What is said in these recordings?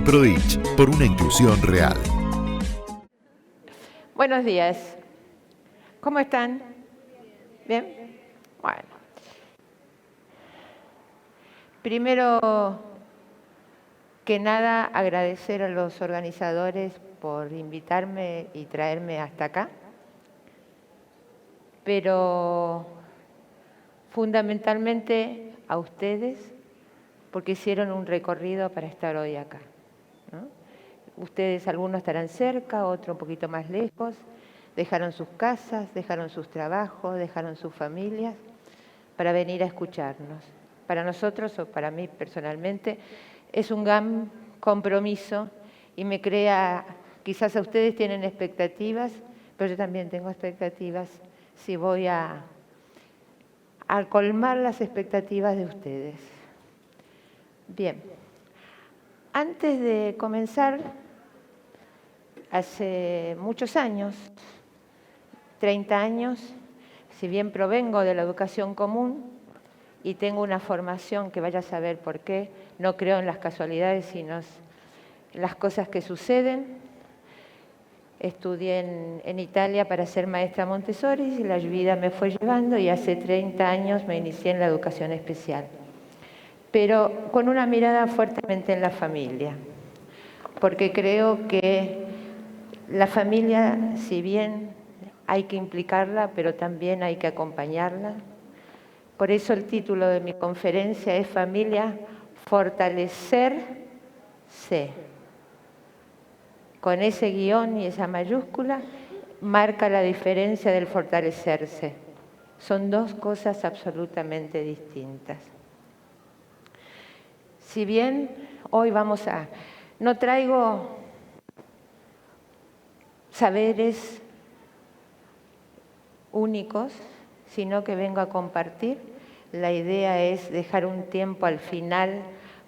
Prodich, por una inclusión real. Buenos días. ¿Cómo están? ¿Bien? Bueno. Primero que nada, agradecer a los organizadores por invitarme y traerme hasta acá. Pero fundamentalmente a ustedes, porque hicieron un recorrido para estar hoy acá, ¿no? Ustedes, algunos estarán cerca, otros un poquito más lejos, dejaron sus casas, dejaron sus trabajos, dejaron sus familias para venir a escucharnos. Para nosotros, o para mí personalmente, es un gran compromiso y me crea, quizás a ustedes tienen expectativas, pero yo también tengo expectativas si voy a colmar las expectativas de ustedes. Bien, antes de comenzar, hace muchos años, 30 años, si bien provengo de la educación común y tengo una formación que vaya a saber por qué, no creo en las casualidades, sino en las cosas que suceden. Estudié en Italia para ser maestra Montessori y la vida me fue llevando y hace 30 años me inicié en la educación especial, pero con una mirada fuertemente en la familia, porque creo que la familia, si bien hay que implicarla, pero también hay que acompañarla. Por eso el título de mi conferencia es Familia, fortalecerse. Con ese guión y esa mayúscula marca la diferencia del fortalecerse. Son dos cosas absolutamente distintas. Si bien hoy no traigo saberes únicos, sino que vengo a compartir. La idea es dejar un tiempo al final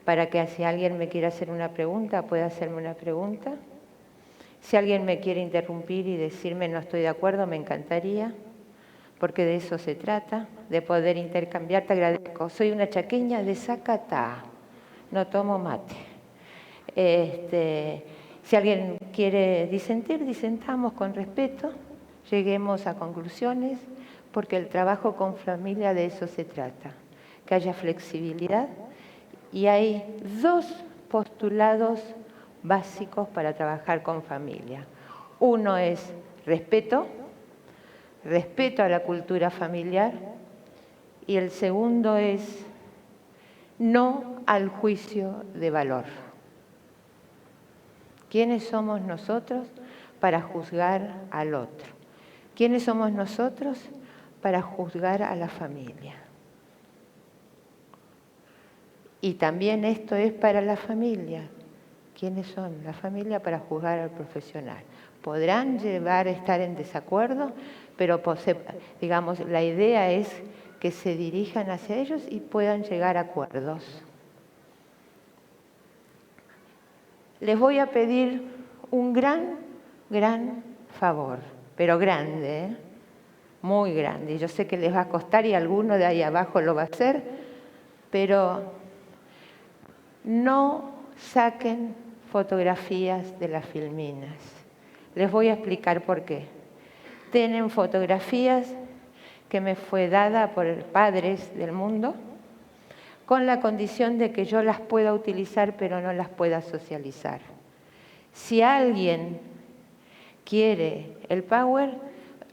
para que si alguien me quiere hacer una pregunta, pueda hacerme una pregunta. Si alguien me quiere interrumpir y decirme no estoy de acuerdo, me encantaría, porque de eso se trata, de poder intercambiar. Te agradezco. Soy una chaqueña de Zacatá, no tomo mate. Si alguien quiere disentir, disentamos con respeto, lleguemos a conclusiones, porque el trabajo con familia de eso se trata, que haya flexibilidad. Y hay dos postulados básicos para trabajar con familia. Uno es respeto a la cultura familiar, y el segundo es no al juicio de valor. ¿Quiénes somos nosotros para juzgar al otro? ¿Quiénes somos nosotros para juzgar a la familia? Y también esto es para la familia. ¿Quiénes son la familia para juzgar al profesional? Podrán llevar a estar en desacuerdo, pero digamos, la idea es que se dirijan hacia ellos y puedan llegar a acuerdos. Les voy a pedir un gran favor, pero grande, ¿eh? Muy grande. Y yo sé que les va a costar y alguno de ahí abajo lo va a hacer, pero no saquen fotografías de las filminas. Les voy a explicar por qué. Tienen fotografías que me fue dada por padres del mundo, con la condición de que yo las pueda utilizar, pero no las pueda socializar. Si alguien quiere el Power,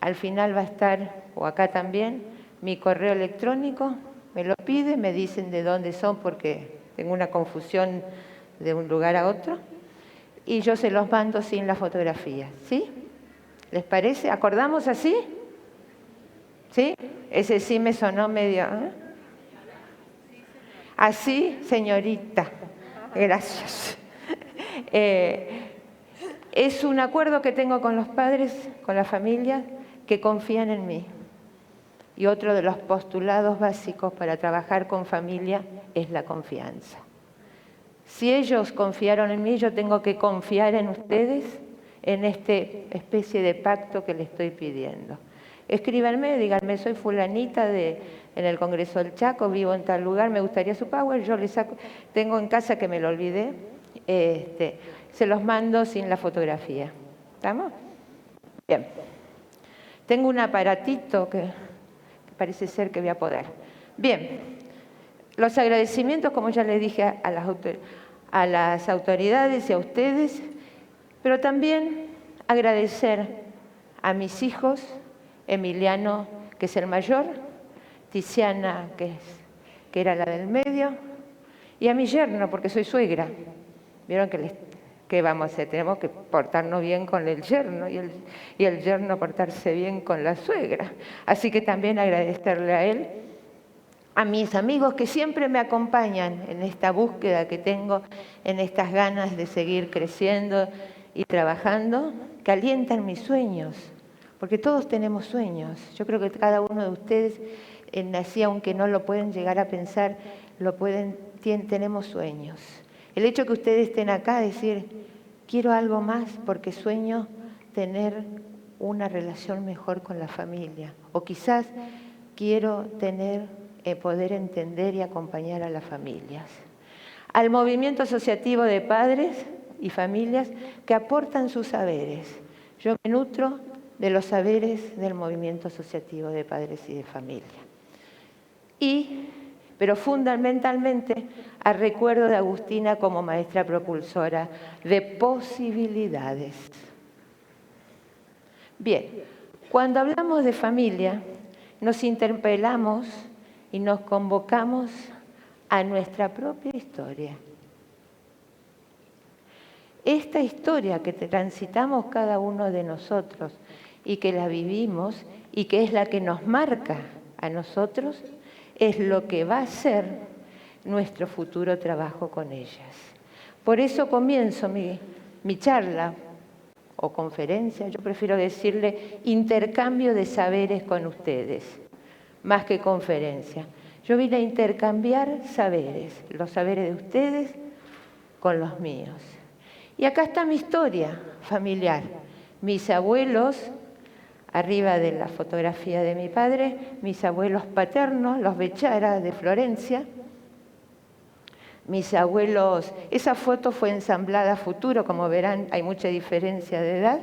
al final va a estar, o acá también, mi correo electrónico, me lo pide, me dicen de dónde son porque tengo una confusión de un lugar a otro, y yo se los mando sin la fotografía, ¿sí? ¿Les parece? ¿Acordamos así? ¿Sí? Ese sí me sonó medio... ¿eh? Así, señorita. Gracias. Es un acuerdo que tengo con los padres, con la familia, que confían en mí. Y otro de los postulados básicos para trabajar con familia es la confianza. Si ellos confiaron en mí, yo tengo que confiar en ustedes, en esta especie de pacto que les estoy pidiendo. Escríbanme, díganme, soy fulanita en el Congreso del Chaco, vivo en tal lugar, me gustaría su Power, yo les saco, tengo en casa que me lo olvidé, Se los mando sin la fotografía. ¿Estamos? Bien. Tengo un aparatito que parece ser que voy a poder. Bien. Los agradecimientos, como ya les dije, a las autoridades y a ustedes, pero también agradecer a mis hijos, Emiliano, que es el mayor, Tiziana, que era la del medio, y a mi yerno, porque soy suegra. Vieron que vamos a hacer, tenemos que portarnos bien con el yerno y el yerno portarse bien con la suegra. Así que también agradecerle a él, a mis amigos que siempre me acompañan en esta búsqueda que tengo, en estas ganas de seguir creciendo y trabajando, que alientan mis sueños, porque todos tenemos sueños. Yo creo que cada uno de ustedes, así aunque no lo pueden llegar a pensar, tenemos sueños. El hecho que ustedes estén acá, decir, quiero algo más porque sueño tener una relación mejor con la familia, o quizás quiero poder entender y acompañar a las familias. Al movimiento asociativo de padres y familias que aportan sus saberes. Yo me nutro de los saberes del movimiento asociativo de padres y de familia. Pero fundamentalmente al recuerdo de Agustina como maestra propulsora de posibilidades. Bien, cuando hablamos de familia, nos interpelamos y nos convocamos a nuestra propia historia. Esta historia que transitamos cada uno de nosotros y que la vivimos y que es la que nos marca a nosotros, es lo que va a ser nuestro futuro trabajo con ellas. Por eso comienzo mi charla o conferencia, yo prefiero decirle intercambio de saberes con ustedes, más que conferencia. Yo vine a intercambiar saberes, los saberes de ustedes con los míos. Y acá está mi historia familiar. Mis abuelos, arriba de la fotografía de mi padre, mis abuelos paternos, los Bechara de Florencia. Mis abuelos, esa foto fue ensamblada a futuro, como verán, hay mucha diferencia de edad.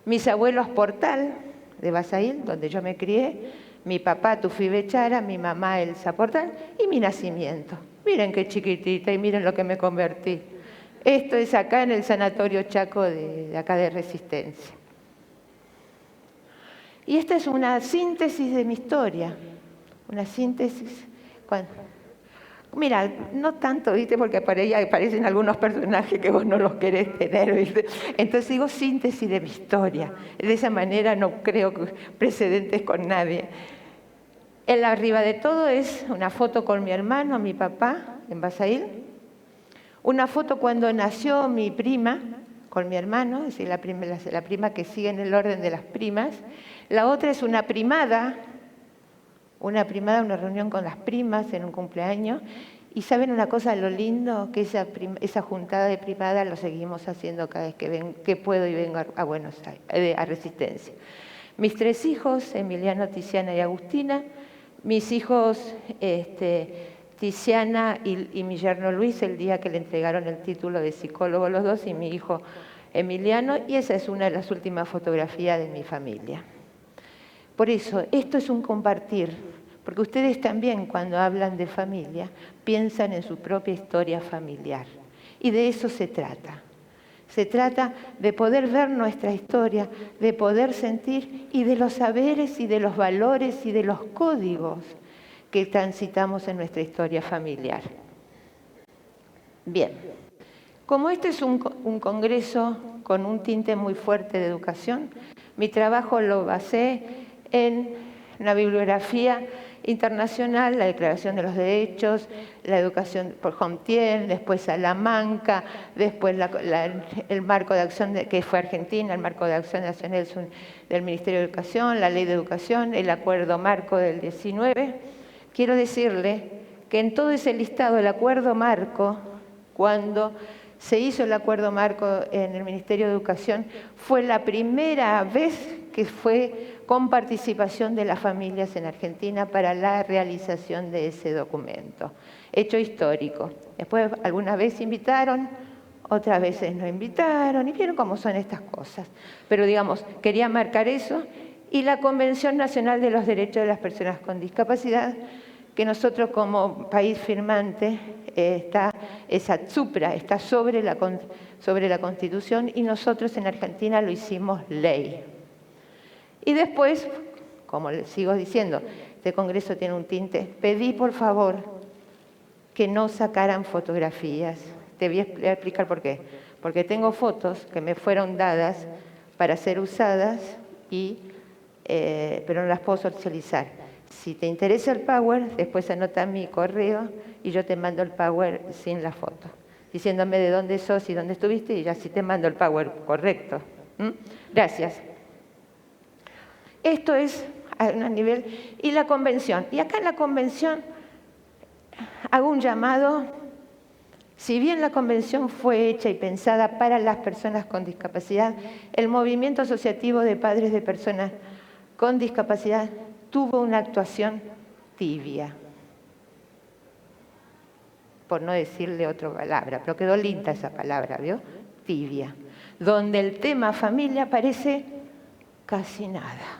Mis abuelos Portal, de Basail, donde yo me crié, mi papá Tufi Bechara, mi mamá Elsa Portal, y mi nacimiento. Miren qué chiquitita y miren lo que me convertí. Esto es acá en el Sanatorio Chaco de acá de Resistencia. Y esta es una síntesis de mi historia, una síntesis. Mira, no tanto, ¿viste? Porque por ahí aparecen algunos personajes que vos no los querés tener, ¿viste? Entonces digo síntesis de mi historia. De esa manera no creo que precedentes con nadie. Arriba de todo es una foto con mi hermano, mi papá, en Basail. Una foto cuando nació mi prima, con mi hermano, es decir, la prima que sigue en el orden de las primas. La otra es una primada, una reunión con las primas en un cumpleaños. Y ¿saben una cosa? Lo lindo que esa juntada de primada lo seguimos haciendo cada vez que puedo y vengo a Buenos Aires, a Resistencia. Mis 3 hijos, Emiliano, Tiziana y Agustina. Mis hijos, Tiziana y mi yerno Luis, el día que le entregaron el título de psicólogo los dos, y mi hijo Emiliano. Y esa es una de las últimas fotografías de mi familia. Por eso, esto es un compartir, porque ustedes también cuando hablan de familia piensan en su propia historia familiar. Y de eso se trata. Se trata de poder ver nuestra historia, de poder sentir y de los saberes y de los valores y de los códigos que transitamos en nuestra historia familiar. Bien, como este es un congreso con un tinte muy fuerte de educación, mi trabajo lo basé en una bibliografía internacional, la Declaración de los Derechos, la educación por Homtien, después Salamanca, después el marco de acción que fue Argentina, el marco de acción nacional del Ministerio de Educación, la Ley de Educación, el Acuerdo Marco del 19. Quiero decirle que en todo ese listado, el Acuerdo Marco, cuando se hizo el Acuerdo Marco en el Ministerio de Educación, fue la primera vez que fue con participación de las familias en Argentina para la realización de ese documento. Hecho histórico. Después alguna vez invitaron otras veces no invitaron, y vieron cómo son estas cosas. Pero digamos, quería marcar eso, y la Convención Nacional de los Derechos de las Personas con Discapacidad, que nosotros como país firmante está sobre la Constitución, y nosotros en Argentina lo hicimos ley. Y después, como les sigo diciendo, este Congreso tiene un tinte, pedí por favor que no sacaran fotografías. Te voy a explicar por qué. Porque tengo fotos que me fueron dadas para ser usadas, pero no las puedo socializar. Si te interesa el Power, después anota mi correo y yo te mando el Power sin la foto, diciéndome de dónde sos y dónde estuviste, y ya sí te mando el Power correcto. Gracias. Esto es a un nivel. Y la convención. Y acá en la convención hago un llamado. Si bien la convención fue hecha y pensada para las personas con discapacidad, el movimiento asociativo de padres de personas con discapacidad tuvo una actuación tibia, por no decirle otra palabra, pero quedó linda esa palabra, ¿vio? Tibia, donde el tema familia aparece casi nada.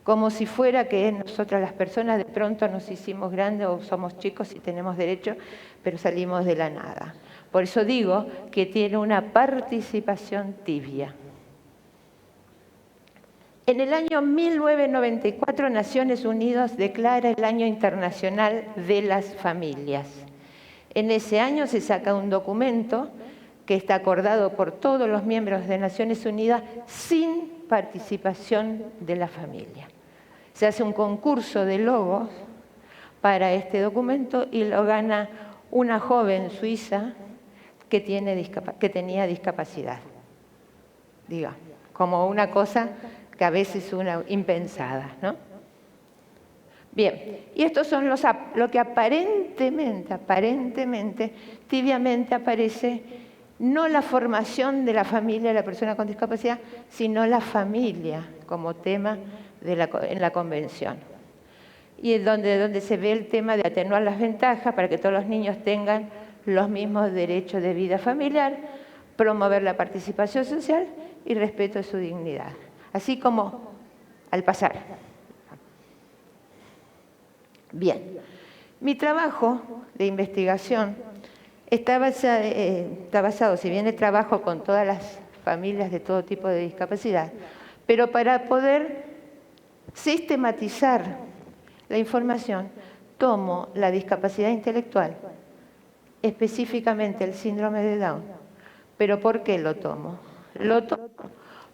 Como si fuera que nosotras las personas de pronto nos hicimos grandes o somos chicos y tenemos derecho, pero salimos de la nada. Por eso digo que tiene una participación tibia. En el año 1994, Naciones Unidas declara el Año Internacional de las Familias. En ese año se saca un documento que está acordado por todos los miembros de Naciones Unidas sin participación de la familia. Se hace un concurso de logos para este documento y lo gana una joven suiza que tenía discapacidad. Diga, como una cosa que a veces una impensada, ¿no? Bien, y estos son lo que aparentemente, tibiamente aparece, no la formación de la familia de la persona con discapacidad, sino la familia como tema en la convención. Y es donde se ve el tema de atenuar las ventajas para que todos los niños tengan los mismos derechos de vida familiar, promover la participación social y respeto de su dignidad. Así como al pasar. Bien, mi trabajo de investigación está basado, si bien trabajo con todas las familias de todo tipo de discapacidad, pero para poder sistematizar la información, tomo la discapacidad intelectual, específicamente el síndrome de Down. ¿Pero por qué lo tomo? Lo tomo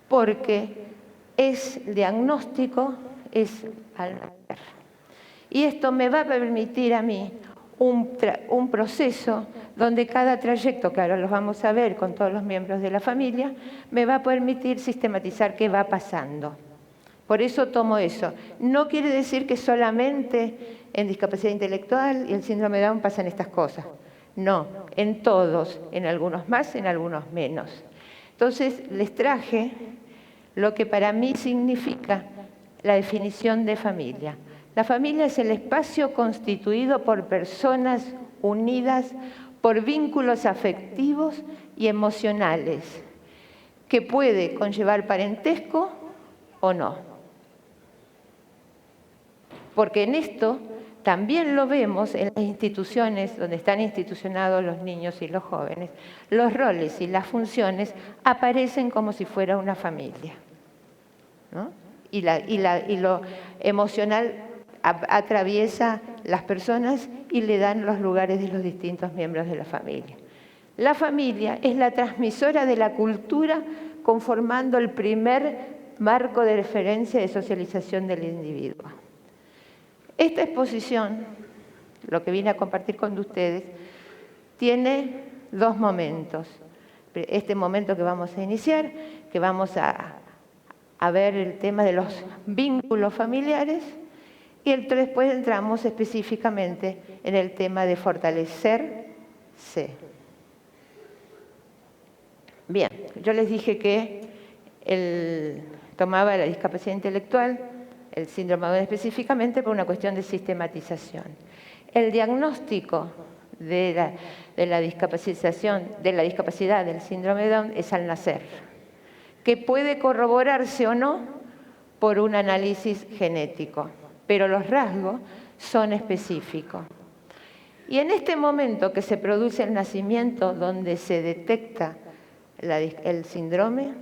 porque es diagnóstico, es al nacer. Y esto me va a permitir a mí un proceso donde cada trayecto, que ahora los vamos a ver con todos los miembros de la familia, me va a permitir sistematizar qué va pasando. Por eso tomo eso. No quiere decir que solamente en discapacidad intelectual y el síndrome de Down pasan estas cosas. No, en todos, en algunos más, en algunos menos. Entonces les traje lo que para mí significa la definición de familia. La familia es el espacio constituido por personas unidas por vínculos afectivos y emocionales, que puede conllevar parentesco o no. Porque en esto también lo vemos en las instituciones donde están institucionados los niños y los jóvenes. Los roles y las funciones aparecen como si fuera una familia, ¿no? Y lo emocional atraviesa las personas y le dan los lugares de los distintos miembros de la familia. La familia es la transmisora de la cultura, conformando el primer marco de referencia de socialización del individuo. Esta exposición, lo que vine a compartir con ustedes, tiene dos momentos. Este momento que vamos a iniciar, que vamos a ver el tema de los vínculos familiares, y después entramos específicamente en el tema de fortalecerse. Bien, yo les dije que tomaba la discapacidad intelectual, el síndrome de Down específicamente, por una cuestión de sistematización. El diagnóstico de la discapacidad del síndrome de Down es al nacer, que puede corroborarse o no por un análisis genético, pero los rasgos son específicos. Y en este momento que se produce el nacimiento, donde se detecta el síndrome,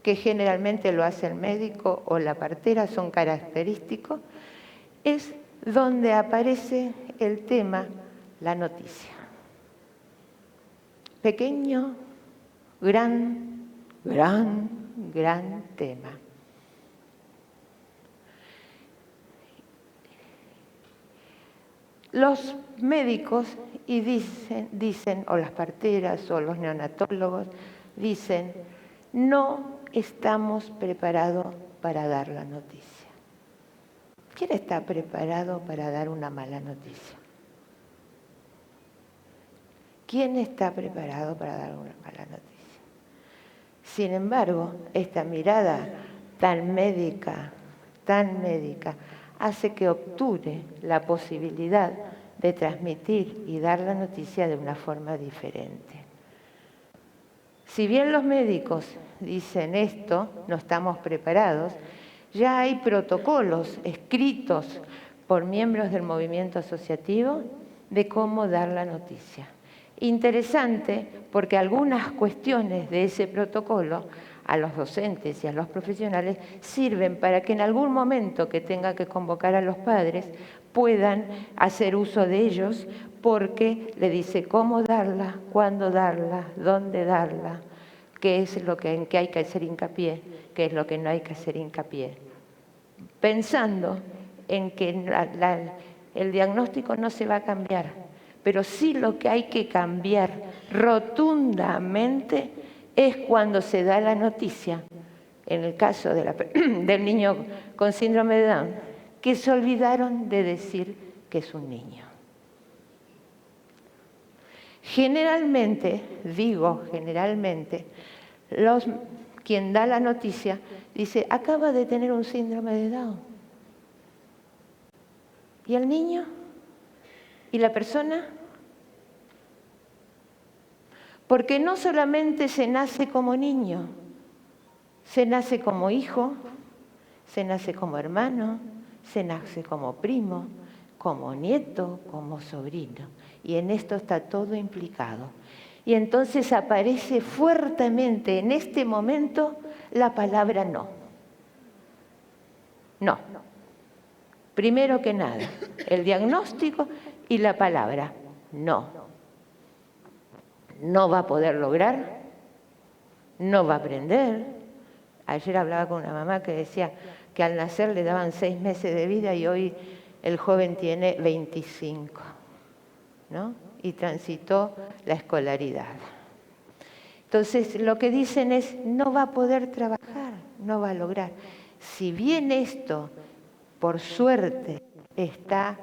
que generalmente lo hace el médico o la partera, son característicos, es donde aparece el tema, la noticia. Pequeño, gran tema. Los médicos dicen, o las parteras o los neonatólogos dicen, no estamos preparados para dar la noticia. ¿Quién está preparado para dar una mala noticia? ¿Quién está preparado para dar una mala noticia? Sin embargo, esta mirada tan médica, hace que obture la posibilidad de transmitir y dar la noticia de una forma diferente. Si bien los médicos dicen esto, no estamos preparados, ya hay protocolos escritos por miembros del movimiento asociativo de cómo dar la noticia. Interesante porque algunas cuestiones de ese protocolo a los docentes y a los profesionales sirven para que en algún momento que tenga que convocar a los padres puedan hacer uso de ellos, porque le dice cómo darla, cuándo darla, dónde darla, qué es lo que, en qué hay que hacer hincapié, qué es lo que no hay que hacer hincapié. Pensando en que el diagnóstico no se va a cambiar, pero sí lo que hay que cambiar rotundamente es cuando se da la noticia, en el caso del niño con síndrome de Down, que se olvidaron de decir que es un niño. Generalmente, quien da la noticia dice, acaba de tener un síndrome de Down. ¿Y el niño? ¿Y la persona? Porque no solamente se nace como niño, se nace como hijo, se nace como hermano, se nace como primo, como nieto, como sobrino. Y en esto está todo implicado. Y entonces aparece fuertemente en este momento la palabra no. No. Primero que nada, el diagnóstico y la palabra no. No va a poder lograr, no va a aprender. Ayer hablaba con una mamá que decía que al nacer le daban 6 meses de vida y hoy el joven tiene 25, ¿no? Y transitó la escolaridad. Entonces, lo que dicen es, no va a poder trabajar, no va a lograr. Si bien esto, por suerte, está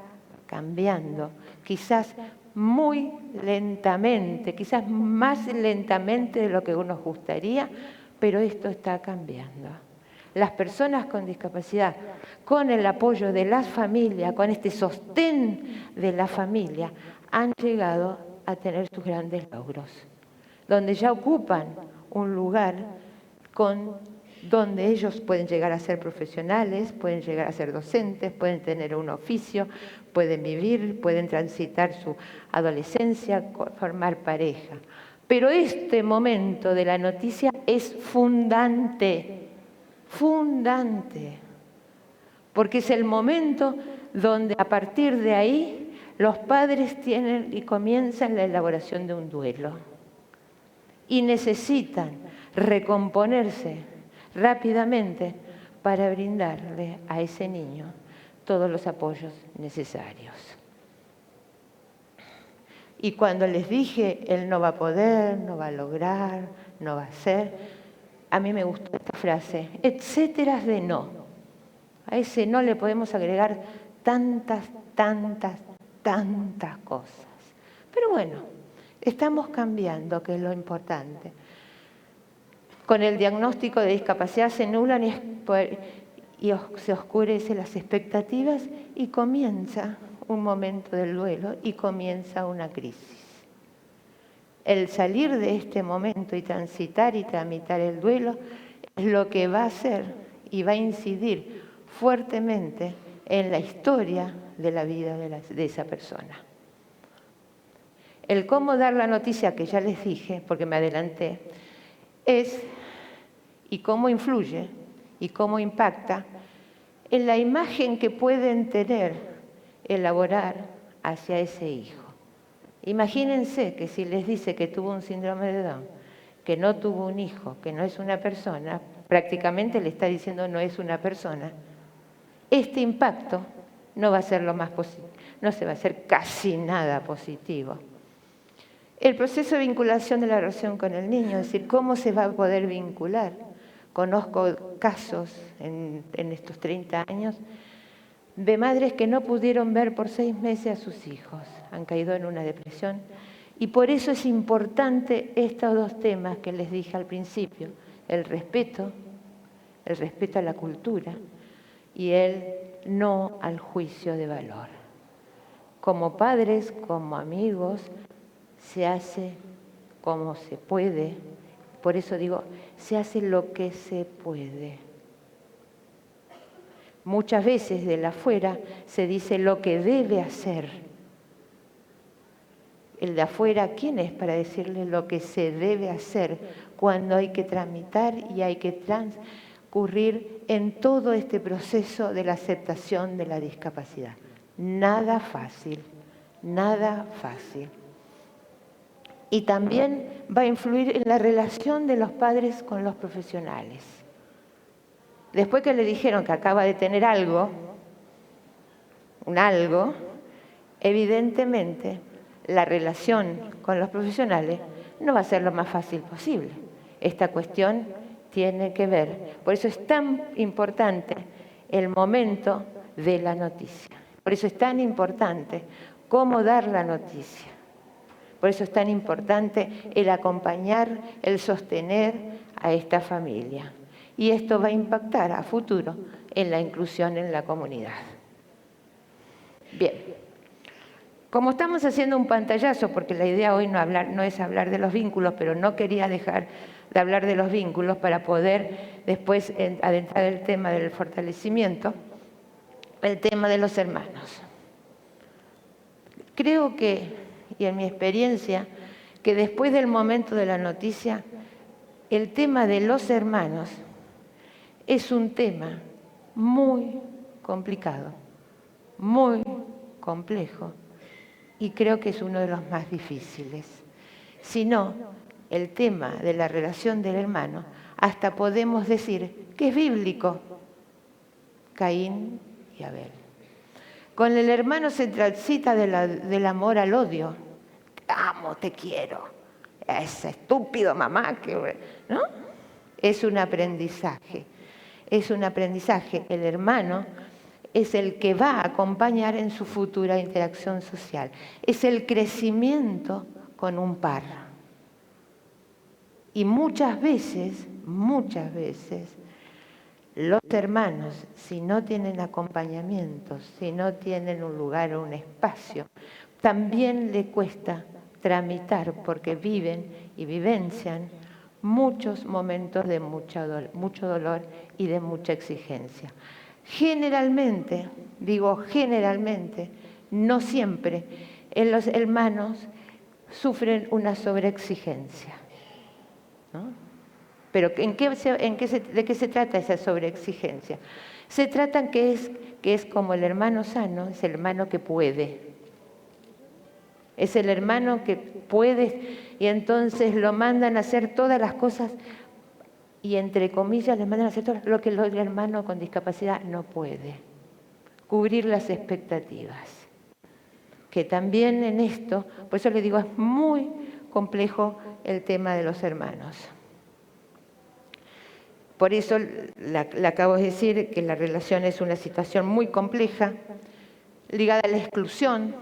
cambiando, quizás muy lentamente, quizás más lentamente de lo que nos gustaría, pero esto está cambiando. Las personas con discapacidad, con el apoyo de las familias, con este sostén de la familia, han llegado a tener sus grandes logros, donde ya ocupan un lugar donde ellos pueden llegar a ser profesionales, pueden llegar a ser docentes, pueden tener un oficio, pueden vivir, pueden transitar su adolescencia, formar pareja. Pero este momento de la noticia es fundante, porque es el momento donde a partir de ahí los padres tienen y comienzan la elaboración de un duelo y necesitan recomponerse rápidamente para brindarle a ese niño todos los apoyos necesarios. Y cuando les dije, él no va a poder, no va a lograr, no va a hacer, a mí me gustó esta frase, etcéteras de no. A ese no le podemos agregar tantas cosas. Pero bueno, estamos cambiando, que es lo importante. Con el diagnóstico de discapacidad se nublan y se oscurecen las expectativas y comienza un momento del duelo y comienza una crisis. El salir de este momento y transitar y tramitar el duelo es lo que va a hacer y va a incidir fuertemente en la historia de la vida de esa persona. El cómo dar la noticia, que ya les dije, porque me adelanté, es y cómo influye y cómo impacta en la imagen que pueden tener, elaborar hacia ese hijo. Imagínense que si les dice que tuvo un síndrome de Down, que no tuvo un hijo, que no es una persona, prácticamente le está diciendo no es una persona, este impacto no va a ser lo más positivo, no se va a hacer casi nada positivo. El proceso de vinculación de la relación con el niño, es decir, cómo se va a poder vincular. Conozco casos en estos 30 años de madres que no pudieron ver por 6 meses a sus hijos, han caído en una depresión. Y por eso es importante estos dos temas que les dije al principio, el respeto a la cultura y el no al juicio de valor. Como padres, como amigos, se hace como se puede. Por eso digo, se hace lo que se puede. Muchas veces de la afuera se dice lo que debe hacer. El de afuera, ¿quién es para decirle lo que se debe hacer cuando hay que tramitar y hay que transcurrir en todo este proceso de la aceptación de la discapacidad? Nada fácil, nada fácil. Y también va a influir en la relación de los padres con los profesionales. Después que le dijeron que acaba de tener algo, evidentemente la relación con los profesionales no va a ser lo más fácil posible. Esta cuestión tiene que ver. Por eso es tan importante el momento de la noticia. Por eso es tan importante cómo dar la noticia. Por eso es tan importante el acompañar, el sostener a esta familia. Y esto va a impactar a futuro en la inclusión en la comunidad. Bien, como estamos haciendo un pantallazo, porque la idea hoy no es hablar de los vínculos, pero no quería dejar de hablar de los vínculos para poder después adentrar el tema del fortalecimiento, el tema de los hermanos. Creo que, y en mi experiencia, que después del momento de la noticia, el tema de los hermanos es un tema muy complicado, muy complejo, y creo que es uno de los más difíciles. Si no, el tema de la relación del hermano, hasta podemos decir que es bíblico, Caín y Abel. Con el hermano se transita del amor al odio. Te amo, te quiero. Ese estúpido mamá que... ¿no? Es un aprendizaje. Es un aprendizaje. El hermano es el que va a acompañar en su futura interacción social. Es el crecimiento con un par. Y muchas veces, los hermanos, si no tienen acompañamiento, si no tienen un lugar o un espacio, también le cuesta tramitar porque viven y vivencian muchos momentos de mucho dolor y de mucha exigencia. Generalmente, no siempre, los hermanos sufren una sobreexigencia, ¿no? Pero ¿de qué se trata esa sobreexigencia? Se trata que es como el hermano sano, es el hermano que puede. Es el hermano que puede y entonces lo mandan a hacer todas las cosas y entre comillas les mandan a hacer todo lo que el hermano con discapacidad no puede. Cubrir las expectativas. Que también en esto, por eso les digo, es muy complejo el tema de los hermanos. Por eso le acabo de decir que la relación es una situación muy compleja, ligada a la exclusión,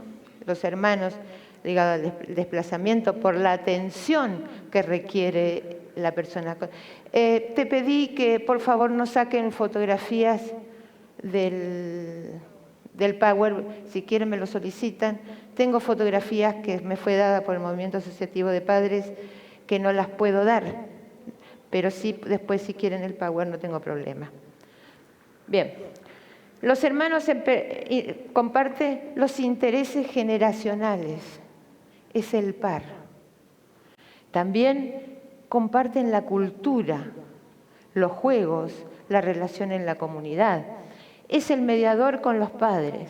los hermanos, ligada al desplazamiento por la atención que requiere la persona. Te pedí que por favor nos saquen fotografías de del Power, si quieren me lo solicitan. Tengo fotografías que me fue dada por el Movimiento Asociativo de Padres que no las puedo dar, pero sí después si quieren el Power no tengo problema. Bien, los hermanos comparten los intereses generacionales, es el par. También comparten la cultura, los juegos, la relación en la comunidad. Es el mediador con los padres,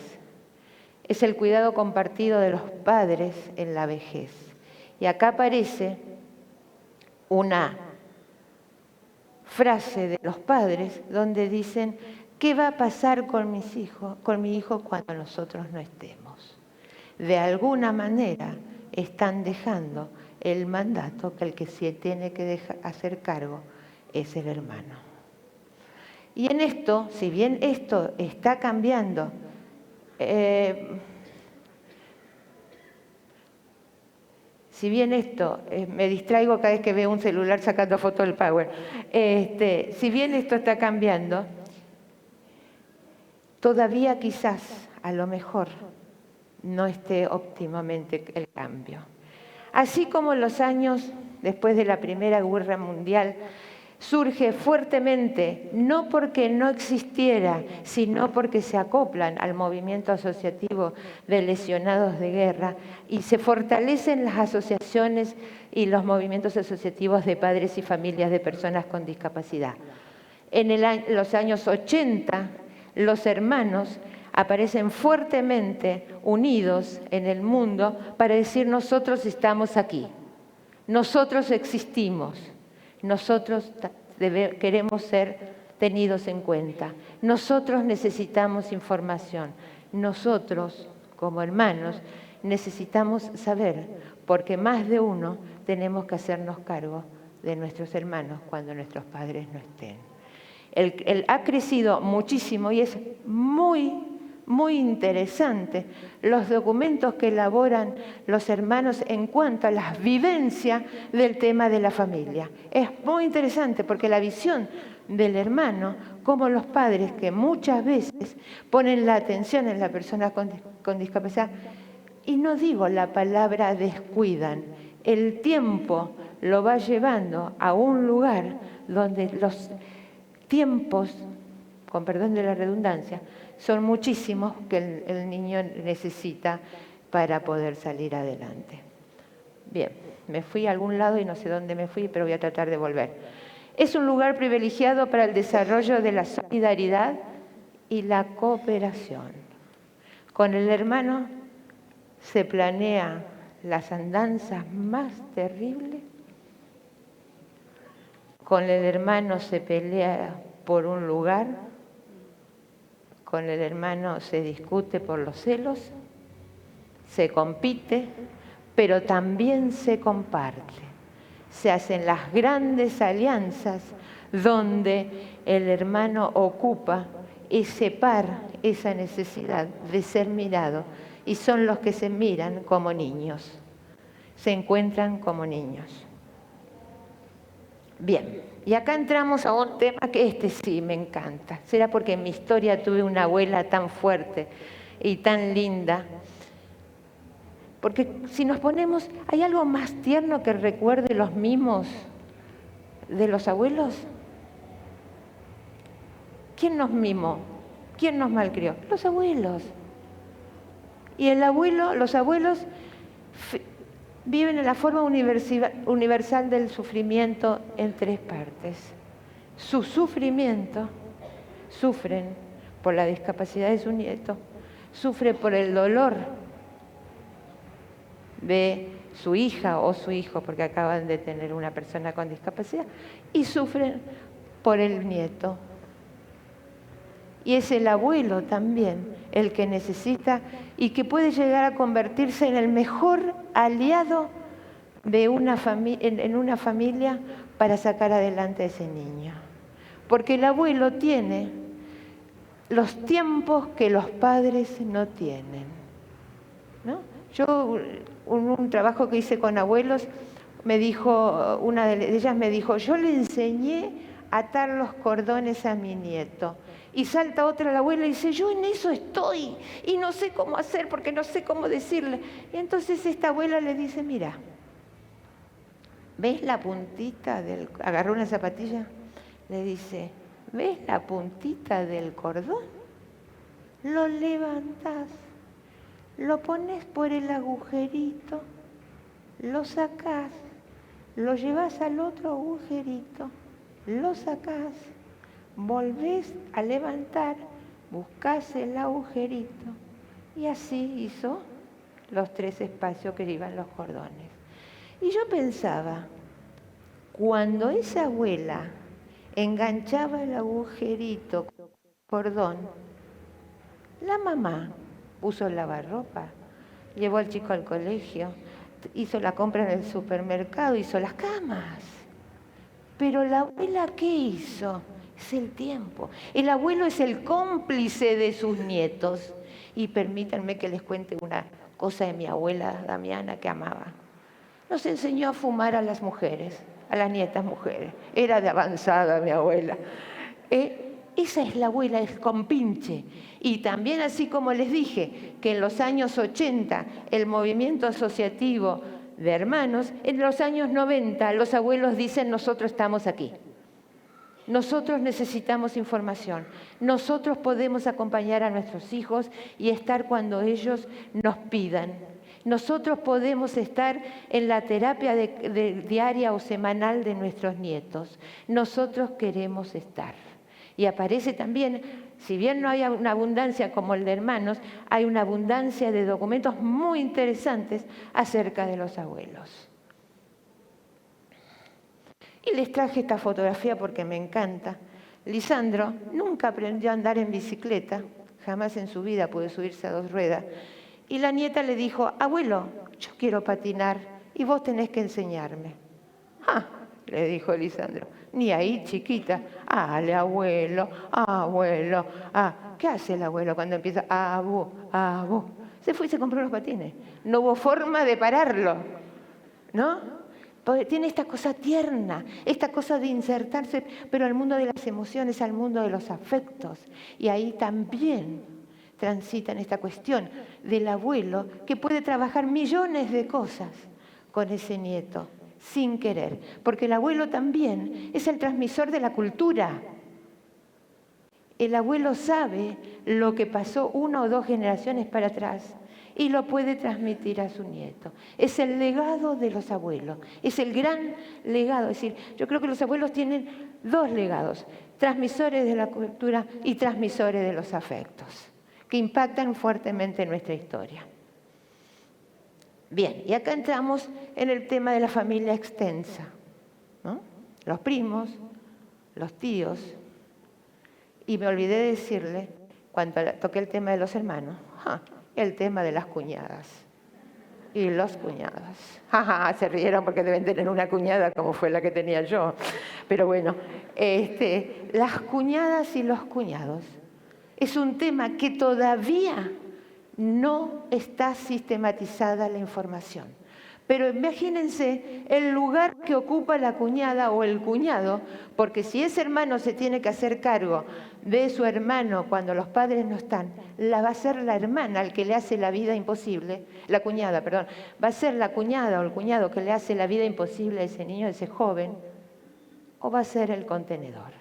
es el cuidado compartido de los padres en la vejez. Y acá aparece una frase de los padres donde dicen: ¿qué va a pasar con mi hijo cuando nosotros no estemos? De alguna manera están dejando el mandato que el que se tiene que hacer cargo es el hermano. Y en esto, si bien esto está cambiando, si bien esto, me distraigo cada vez que veo un celular sacando fotos del Power, si bien esto está cambiando, todavía quizás, a lo mejor, no esté óptimamente el cambio. Así como en los años después de la Primera Guerra Mundial, surge fuertemente, no porque no existiera, sino porque se acoplan al movimiento asociativo de lesionados de guerra y se fortalecen las asociaciones y los movimientos asociativos de padres y familias de personas con discapacidad. En los años 80, los hermanos aparecen fuertemente unidos en el mundo para decir: nosotros estamos aquí, nosotros existimos. Nosotros queremos ser tenidos en cuenta. Nosotros necesitamos información. Nosotros, como hermanos, necesitamos saber, porque más de uno tenemos que hacernos cargo de nuestros hermanos cuando nuestros padres no estén. Él ha crecido muchísimo y es muy interesante los documentos que elaboran los hermanos en cuanto a las vivencias del tema de la familia. Es muy interesante porque la visión del hermano, como los padres que muchas veces ponen la atención en la persona con discapacidad, y no digo la palabra descuidan, el tiempo lo va llevando a un lugar donde los tiempos, con perdón de la redundancia, son muchísimos que el niño necesita para poder salir adelante. Bien, me fui a algún lado y no sé dónde me fui, pero voy a tratar de volver. Es un lugar privilegiado para el desarrollo de la solidaridad y la cooperación. Con el hermano se planea las andanzas más terribles. Con el hermano se pelea por un lugar. Con el hermano se discute por los celos, se compite, pero también se comparte. Se hacen las grandes alianzas donde el hermano ocupa ese par, esa necesidad de ser mirado, y son los que se miran como niños, se encuentran como niños. Bien, y acá entramos a un tema que sí me encanta. Será porque en mi historia tuve una abuela tan fuerte y tan linda. Porque si nos ponemos, ¿hay algo más tierno que recuerde los mimos de los abuelos? ¿Quién nos mimó? ¿Quién nos malcrió? Los abuelos. Y los abuelos viven en la forma universal del sufrimiento en tres partes. Su sufrimiento, sufren por la discapacidad de su nieto, sufre por el dolor de su hija o su hijo, porque acaban de tener una persona con discapacidad, y sufren por el nieto. Y es el abuelo también el que necesita y que puede llegar a convertirse en el mejor aliado de en una familia para sacar adelante a ese niño. Porque el abuelo tiene los tiempos que los padres no tienen, ¿no? Yo, un trabajo que hice con abuelos, me dijo, una de ellas me dijo: yo le enseñé a atar los cordones a mi nieto Y salta otra la abuela y dice, yo en eso estoy y no sé cómo hacer porque no sé cómo decirle. Y entonces esta abuela le dice, mira, ¿ves la puntita del... Agarró una zapatilla, le dice, ¿ves la puntita del cordón? Lo levantás, lo pones por el agujerito, lo sacás, lo llevas al otro agujerito, lo sacás, volvés a levantar, buscás el agujerito y así hizo los 3 espacios que iban los cordones. Y yo pensaba, cuando esa abuela enganchaba el agujerito con el cordón, la mamá puso el lavarropa, llevó al chico al colegio, hizo la compra en el supermercado, hizo las camas. Pero la abuela, ¿qué hizo? Es el tiempo. El abuelo es el cómplice de sus nietos. Y permítanme que les cuente una cosa de mi abuela Damiana que amaba. Nos enseñó a fumar a las mujeres, a las nietas mujeres. Era de avanzada mi abuela. Esa es la abuela, es compinche. Y también, así como les dije, que en los años 80 el movimiento asociativo de hermanos, en los años 90 los abuelos dicen, nosotros estamos aquí. Nosotros necesitamos información. Nosotros podemos acompañar a nuestros hijos y estar cuando ellos nos pidan. Nosotros podemos estar en la terapia diaria o semanal de nuestros nietos. Nosotros queremos estar. Y aparece también, si bien no hay una abundancia como el de hermanos, hay una abundancia de documentos muy interesantes acerca de los abuelos. Y les traje esta fotografía porque me encanta. Lisandro nunca aprendió a andar en bicicleta, jamás en su vida pudo subirse a 2 ruedas. Y la nieta le dijo, abuelo, yo quiero patinar y vos tenés que enseñarme. ¡Ah! Le dijo Lisandro, ni ahí, chiquita. ¡Ale, abuelo, abuelo! ¿Qué hace el abuelo cuando empieza? ¡Abu, abu! Se fue y se compró los patines. No hubo forma de pararlo, ¿no? Porque tiene esta cosa tierna, esta cosa de insertarse, pero al mundo de las emociones, al mundo de los afectos. Y ahí también transitan esta cuestión del abuelo que puede trabajar millones de cosas con ese nieto, sin querer. Porque el abuelo también es el transmisor de la cultura. El abuelo sabe lo que pasó 1 o 2 generaciones para atrás y lo puede transmitir a su nieto. Es el legado de los abuelos, es el gran legado. Es decir, yo creo que los abuelos tienen 2 legados, transmisores de la cultura y transmisores de los afectos, que impactan fuertemente en nuestra historia. Bien, y acá entramos en el tema de la familia extensa, ¿no? Los primos, los tíos, y me olvidé de decirle, cuando toqué el tema de los hermanos, el tema de las cuñadas y los cuñados. Se rieron porque deben tener una cuñada como fue la que tenía yo. Pero bueno, las cuñadas y los cuñados es un tema que todavía no está sistematizada la información. Pero imagínense el lugar que ocupa la cuñada o el cuñado, porque si ese hermano se tiene que hacer cargo de su hermano cuando los padres no están, la va a ser la hermana el que le hace la vida imposible, la cuñada, perdón, va a ser la cuñada o el cuñado que le hace la vida imposible a ese niño, a ese joven, o va a ser el contenedor.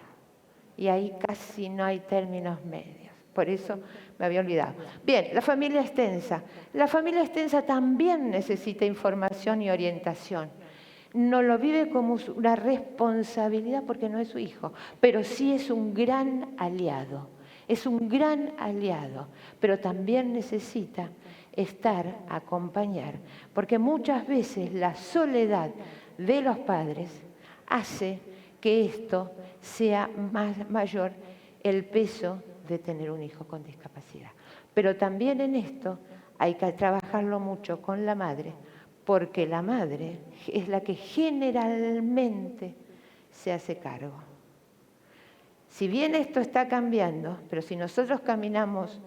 Y ahí casi no hay términos medios. Por eso me había olvidado. Bien, la familia extensa. La familia extensa también necesita información y orientación. No lo vive como una responsabilidad porque no es su hijo, pero sí es un gran aliado. Es un gran aliado, pero también necesita estar, acompañar, porque muchas veces la soledad de los padres hace que esto sea mayor el peso de tener un hijo con discapacidad. Pero también en esto hay que trabajarlo mucho con la madre, porque la madre es la que generalmente se hace cargo. Si bien esto está cambiando, pero si nosotros caminamos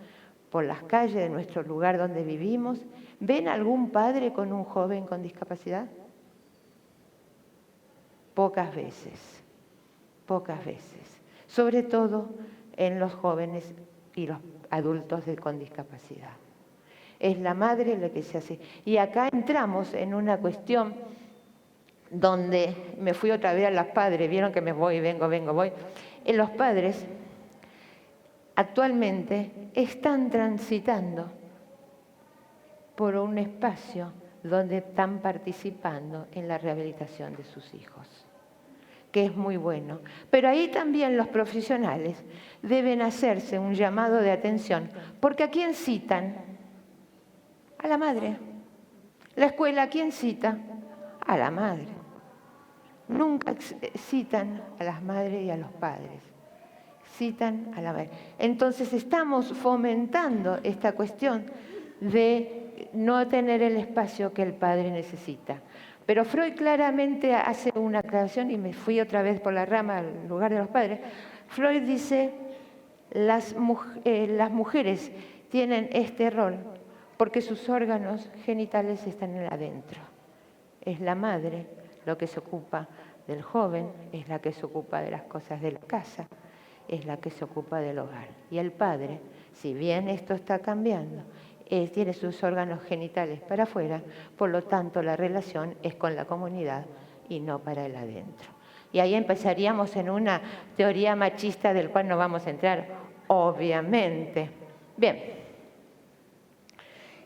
por las calles de nuestro lugar donde vivimos, ¿ven algún padre con un joven con discapacidad? Pocas veces, sobre todo en los jóvenes y los adultos con discapacidad. Es la madre la que se hace. Y acá entramos en una cuestión donde me fui otra vez a los padres, vieron que me voy, voy. En los padres actualmente están transitando por un espacio donde están participando en la rehabilitación de sus hijos, que es muy bueno. Pero ahí también los profesionales deben hacerse un llamado de atención, porque ¿a quién citan? A la madre. La escuela, ¿a quién cita? A la madre. Nunca citan a las madres y a los padres. Citan a la madre. Entonces estamos fomentando esta cuestión de no tener el espacio que el padre necesita. Pero Freud claramente hace una aclaración, y me fui otra vez por la rama al lugar de los padres. Freud dice, las mujeres tienen este rol porque sus órganos genitales están adentro. Es la madre lo que se ocupa del joven, es la que se ocupa de las cosas de la casa, es la que se ocupa del hogar. Y el padre, si bien esto está cambiando, tiene sus órganos genitales para afuera, por lo tanto la relación es con la comunidad y no para el adentro. Y ahí empezaríamos en una teoría machista del cual no vamos a entrar, obviamente. Bien.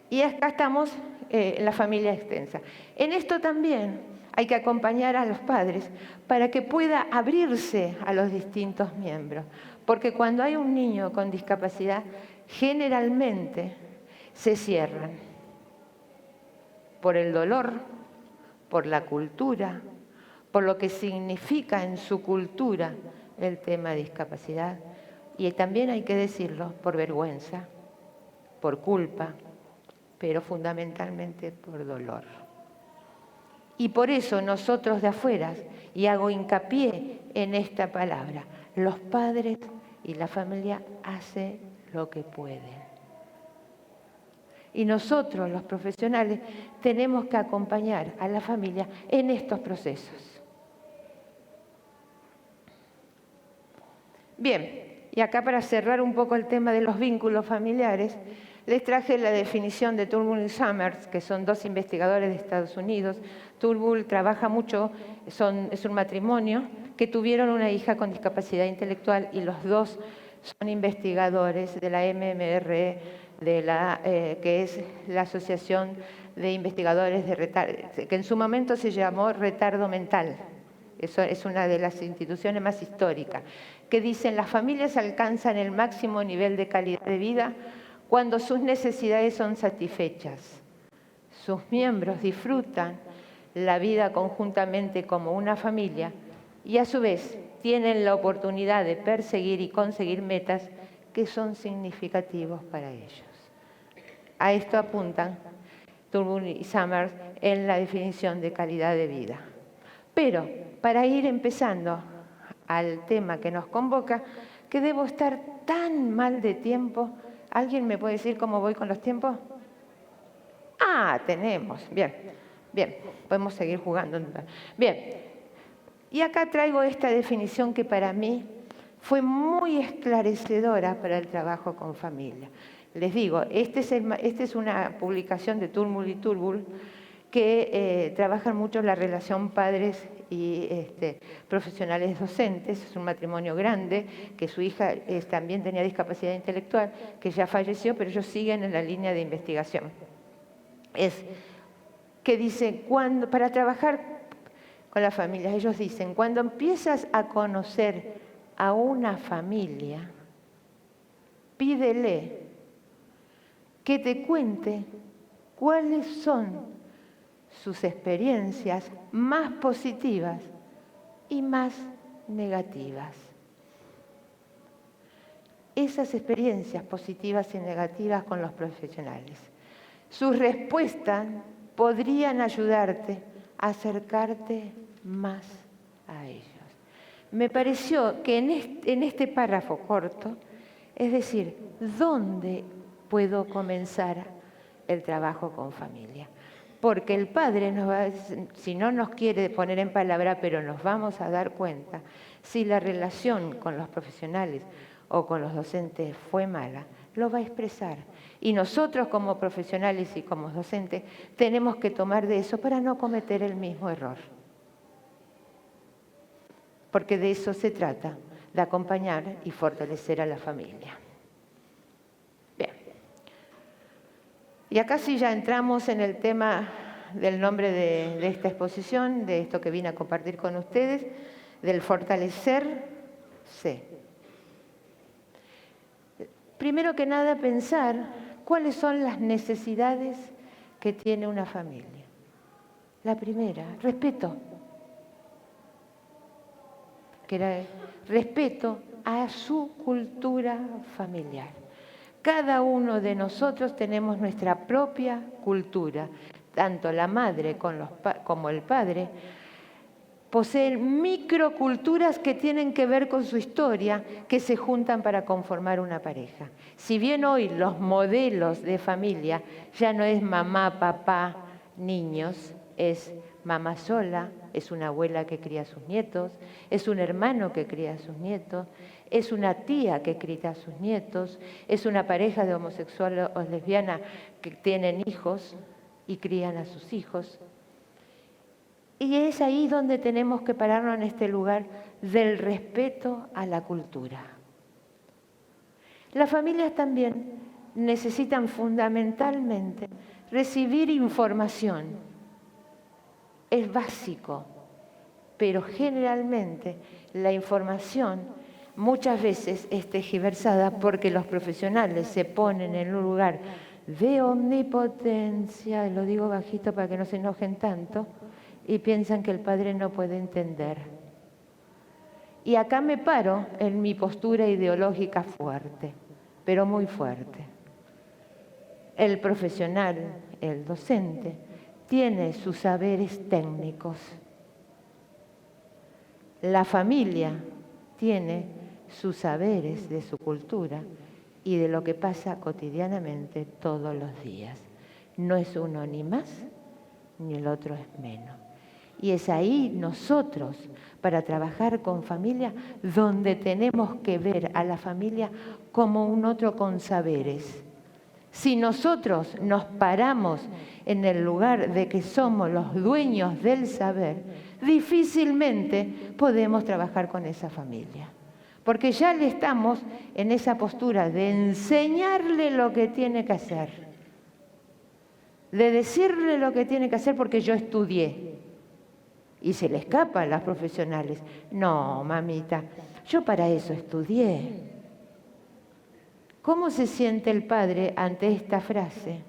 Y acá estamos en la familia extensa. En esto también hay que acompañar a los padres para que pueda abrirse a los distintos miembros. Porque cuando hay un niño con discapacidad, generalmente se cierran por el dolor, por la cultura, por lo que significa en su cultura el tema de discapacidad. Y también hay que decirlo, por vergüenza, por culpa, pero fundamentalmente por dolor. Y por eso nosotros de afuera, y hago hincapié en esta palabra, los padres y la familia hacen lo que pueden. Y nosotros, los profesionales, tenemos que acompañar a la familia en estos procesos. Bien, y acá para cerrar un poco el tema de los vínculos familiares, les traje la definición de Turnbull y Summers, que son dos investigadores de Estados Unidos. Turnbull trabaja mucho, es un matrimonio que tuvieron una hija con discapacidad intelectual y los dos son investigadores de la MMR, que es la Asociación de Investigadores de Retardo, que en su momento se llamó Retardo Mental. Eso es una de las instituciones más históricas, que dicen las familias alcanzan el máximo nivel de calidad de vida cuando sus necesidades son satisfechas. Sus miembros disfrutan la vida conjuntamente como una familia y a su vez tienen la oportunidad de perseguir y conseguir metas que son significativos para ellos. A esto apuntan Turnbull y Summers en la definición de calidad de vida. Pero para ir empezando al tema que nos convoca, que debo estar tan mal de tiempo. ¿Alguien me puede decir cómo voy con los tiempos? Ah, tenemos. Bien, bien, podemos seguir jugando. Bien, y acá traigo esta definición que para mí fue muy esclarecedora para el trabajo con familia. Les digo, esta es una publicación de Turnbull y Turnbull que trabajan mucho la relación padres y profesionales docentes. Es un matrimonio grande, que su hija también tenía discapacidad intelectual, que ya falleció, pero ellos siguen en la línea de investigación. Es que dice, para trabajar con las familias, ellos dicen, cuando empiezas a conocer a una familia, pídele que te cuente cuáles son sus experiencias más positivas y más negativas. Esas experiencias positivas y negativas con los profesionales. Sus respuestas podrían ayudarte a acercarte más a ellos. Me pareció que en este párrafo corto, es decir, ¿dónde puedo comenzar el trabajo con familia? Porque el padre, si no nos quiere poner en palabra, pero nos vamos a dar cuenta, si la relación con los profesionales o con los docentes fue mala, lo va a expresar. Y nosotros como profesionales y como docentes tenemos que tomar de eso para no cometer el mismo error. Porque de eso se trata, de acompañar y fortalecer a la familia. Bien. Y acá sí ya entramos en el tema del nombre de esta exposición, de esto que vine a compartir con ustedes, del fortalecerse. Primero que nada, pensar cuáles son las necesidades que tiene una familia. La primera, respeto. Que era respeto a su cultura familiar. Cada uno de nosotros tenemos nuestra propia cultura. Tanto la madre como el padre poseen microculturas que tienen que ver con su historia, que se juntan para conformar una pareja. Si bien hoy los modelos de familia ya no es mamá, papá, niños, es mamá sola, es una abuela que cría a sus nietos, es un hermano que cría a sus nietos, es una tía que cría a sus nietos, es una pareja de homosexual o lesbiana que tienen hijos y crían a sus hijos. Y es ahí donde tenemos que pararnos en este lugar del respeto a la cultura. Las familias también necesitan fundamentalmente recibir información. Es básico, pero generalmente la información muchas veces es tergiversada porque los profesionales se ponen en un lugar de omnipotencia, lo digo bajito para que no se enojen tanto, y piensan que el padre no puede entender. Y acá me paro en mi postura ideológica fuerte, pero muy fuerte. El profesional, el docente, tiene sus saberes técnicos. La familia tiene sus saberes de su cultura y de lo que pasa cotidianamente todos los días. No es uno ni más, ni el otro es menos. Y es ahí nosotros, para trabajar con familia, donde tenemos que ver a la familia como un otro con saberes. Si nosotros nos paramos en el lugar de que somos los dueños del saber, difícilmente podemos trabajar con esa familia. Porque ya le estamos en esa postura de enseñarle lo que tiene que hacer, de decirle lo que tiene que hacer porque yo estudié. Y se le escapa a las profesionales. No, mamita, yo para eso estudié. ¿Cómo se siente el padre ante esta frase?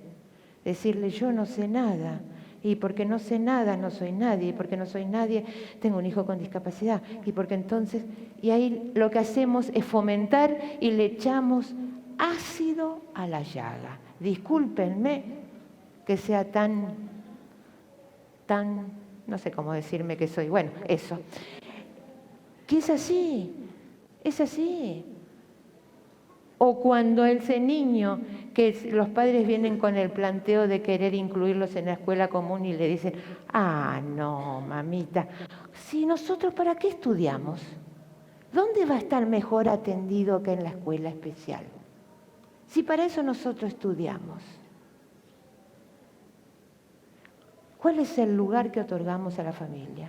Decirle, yo no sé nada. Y porque no sé nada, no soy nadie. Y porque no soy nadie, tengo un hijo con discapacidad. Y porque entonces, y ahí lo que hacemos es fomentar y le echamos ácido a la llaga. Discúlpenme que sea tan, no sé cómo decirme que soy, bueno, eso. Que es así, es así. O cuando ese niño, que los padres vienen con el planteo de querer incluirlos en la escuela común y le dicen, no, mamita, si nosotros ¿para qué estudiamos? ¿Dónde va a estar mejor atendido que en la escuela especial? Si para eso nosotros estudiamos. ¿Cuál es el lugar que otorgamos a la familia?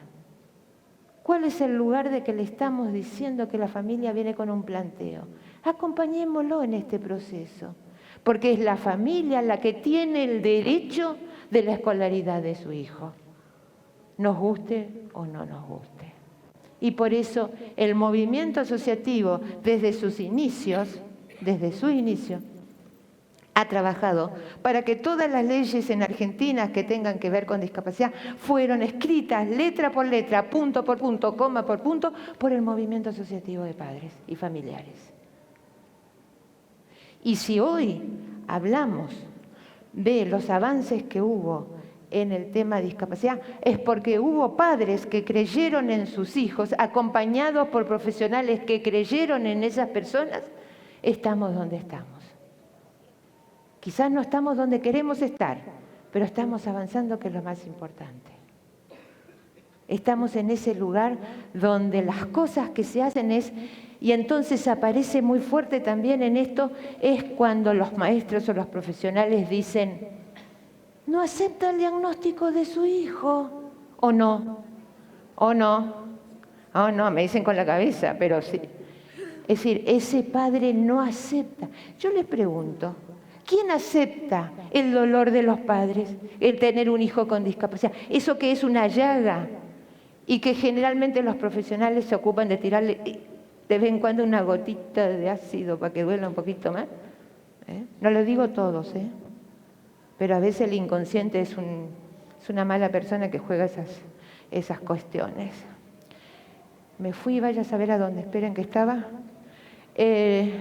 ¿Cuál es el lugar de que le estamos diciendo que la familia viene con un planteo? Acompañémoslo en este proceso, porque es la familia la que tiene el derecho de la escolaridad de su hijo, nos guste o no nos guste. Y por eso el movimiento asociativo, desde su inicio, ha trabajado para que todas las leyes en Argentina que tengan que ver con discapacidad fueron escritas letra por letra, punto por punto, coma por punto, por el movimiento asociativo de padres y familiares. Y si hoy hablamos de los avances que hubo en el tema de discapacidad, es porque hubo padres que creyeron en sus hijos, acompañados por profesionales que creyeron en esas personas, estamos donde estamos. Quizás no estamos donde queremos estar, pero estamos avanzando, que es lo más importante. Estamos en ese lugar donde las cosas que se hacen es Y entonces aparece muy fuerte también en esto, es cuando los maestros o los profesionales dicen, no acepta el diagnóstico de su hijo, o no, o no, o no, me dicen con la cabeza, pero sí. Es decir, ese padre no acepta. Yo les pregunto, ¿quién acepta el dolor de los padres, el tener un hijo con discapacidad? Eso que es una llaga y que generalmente los profesionales se ocupan de tirarle de vez en cuando una gotita de ácido para que duela un poquito más. No lo digo todos, pero a veces el inconsciente es una mala persona que juega esas cuestiones. Me fui, vaya a saber a dónde, esperen que estaba. Le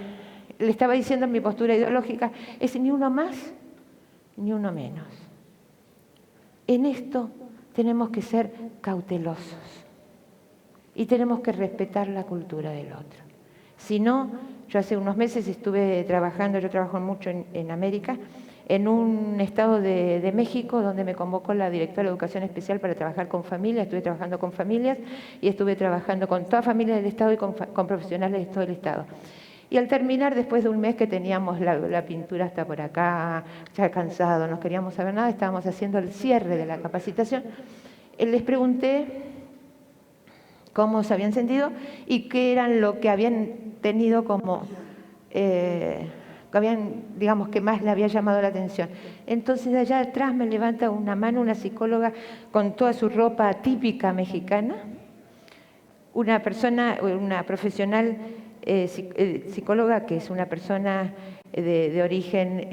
estaba diciendo mi postura ideológica, es ni uno más ni uno menos. En esto tenemos que ser cautelosos y tenemos que respetar la cultura del otro. Si no, yo hace unos meses estuve trabajando, yo trabajo mucho en América, en un estado de México donde me convocó la directora de Educación Especial para trabajar con familias, estuve trabajando con familias y estuve trabajando con toda familia del estado y con profesionales de todo el estado. Y al terminar, después de un mes que teníamos la pintura hasta por acá, ya cansado, no queríamos saber nada, estábamos haciendo el cierre de la capacitación, les pregunté cómo se habían sentido y qué eran lo que habían tenido como, digamos, que más le había llamado la atención. Entonces, de allá atrás me levanta una mano una psicóloga con toda su ropa típica mexicana, una persona, una profesional psicóloga que es una persona de origen,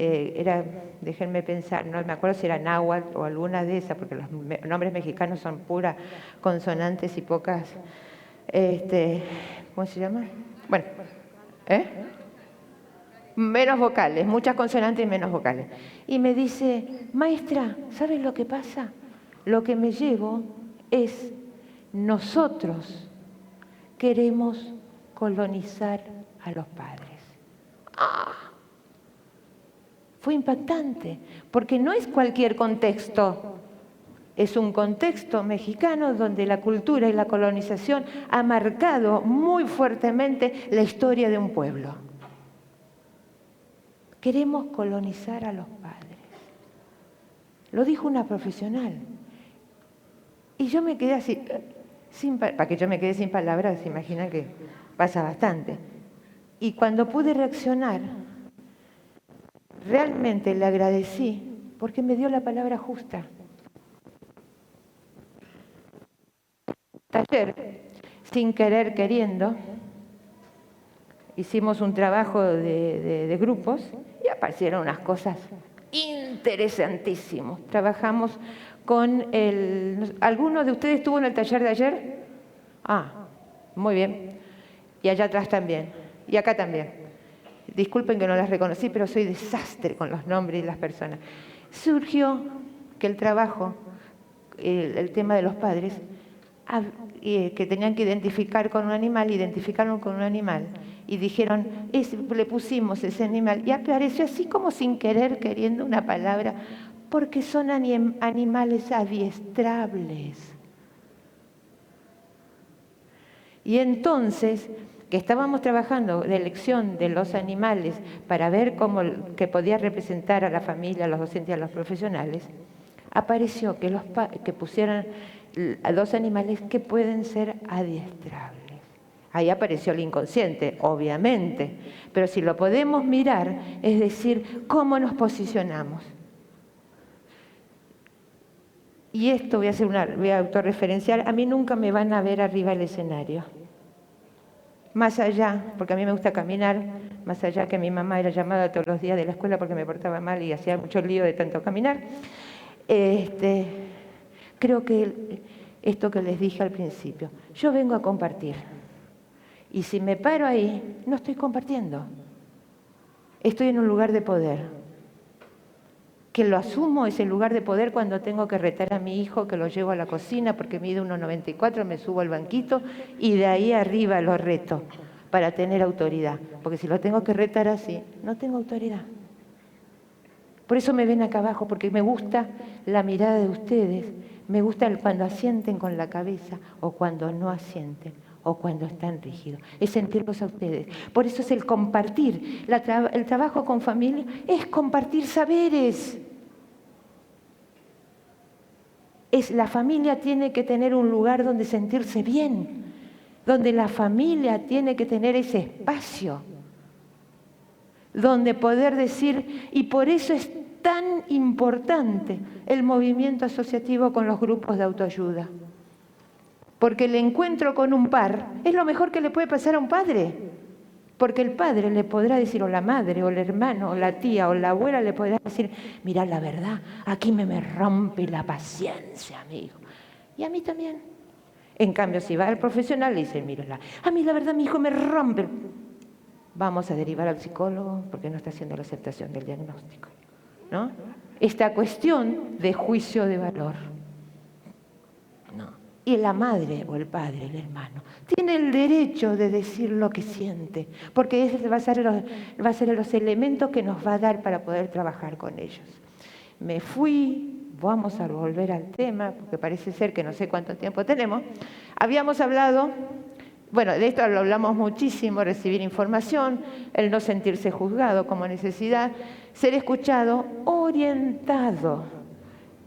déjenme pensar, no me acuerdo si era náhuatl o alguna de esas, porque los nombres mexicanos son puras consonantes y pocas, ¿cómo se llama? Bueno, menos vocales, muchas consonantes y menos vocales. Y me dice, maestra, ¿sabes lo que pasa? Lo que me llevo es nosotros queremos colonizar a los padres. ¡Ah! Fue impactante, porque no es cualquier contexto, es un contexto mexicano donde la cultura y la colonización ha marcado muy fuertemente la historia de un pueblo. Queremos colonizar a los padres. Lo dijo una profesional. Y yo me quedé así, para que yo me quede sin palabras, se imaginan que pasa bastante. Y cuando pude reaccionar, realmente le agradecí porque me dio la palabra justa. Taller, sin querer, queriendo, hicimos un trabajo de grupos y aparecieron unas cosas interesantísimas. Trabajamos con ¿alguno de ustedes estuvo en el taller de ayer? Ah, muy bien. Y allá atrás también. Y acá también. Disculpen que no las reconocí, pero soy desastre con los nombres y las personas. Surgió que el trabajo, el tema de los padres, que tenían que identificar con un animal, identificaron con un animal y dijeron, le pusimos ese animal y apareció así como sin querer, queriendo una palabra, porque son animales adiestrables. Y entonces, que estábamos trabajando de elección de los animales para ver cómo que podía representar a la familia, a los docentes y a los profesionales, apareció que pusieran a dos animales que pueden ser adiestrables. Ahí apareció el inconsciente, obviamente, pero si lo podemos mirar, es decir, cómo nos posicionamos. Y esto voy a autorreferenciar, a mí nunca me van a ver arriba del escenario. Más allá, porque a mí me gusta caminar, más allá que mi mamá era llamada todos los días de la escuela porque me portaba mal y hacía mucho lío de tanto caminar, creo que esto que les dije al principio, yo vengo a compartir. Y si me paro ahí, no estoy compartiendo. Estoy en un lugar de poder. Que lo asumo ese lugar de poder cuando tengo que retar a mi hijo, que lo llevo a la cocina porque mide 1,94, me subo al banquito y de ahí arriba lo reto para tener autoridad. Porque si lo tengo que retar así, no tengo autoridad. Por eso me ven acá abajo, porque me gusta la mirada de ustedes, me gusta cuando asienten con la cabeza o cuando no asienten, o cuando están rígidos, es sentirlos a ustedes. Por eso es el compartir. El trabajo con familia es compartir saberes. La familia tiene que tener un lugar donde sentirse bien, donde la familia tiene que tener ese espacio, donde poder decir, y por eso es tan importante el movimiento asociativo con los grupos de autoayuda. Porque el encuentro con un par es lo mejor que le puede pasar a un padre. Porque el padre le podrá decir, o la madre, o el hermano, o la tía, o la abuela le podrá decir, mira, la verdad, aquí me rompe la paciencia, amigo. Y a mí también. En cambio, si va al profesional, le dice, mira, a mí la verdad, mi hijo me rompe. Vamos a derivar al psicólogo porque no está haciendo la aceptación del diagnóstico, ¿no? Esta cuestión de juicio de valor. No. Y la madre o el padre, el hermano, tiene el derecho de decir lo que siente, porque ese va a ser los elementos que nos va a dar para poder trabajar con ellos. Me fui, vamos a volver al tema, porque parece ser que no sé cuánto tiempo tenemos. Habíamos hablado, bueno, de esto lo hablamos muchísimo, recibir información, el no sentirse juzgado como necesidad, ser escuchado, orientado.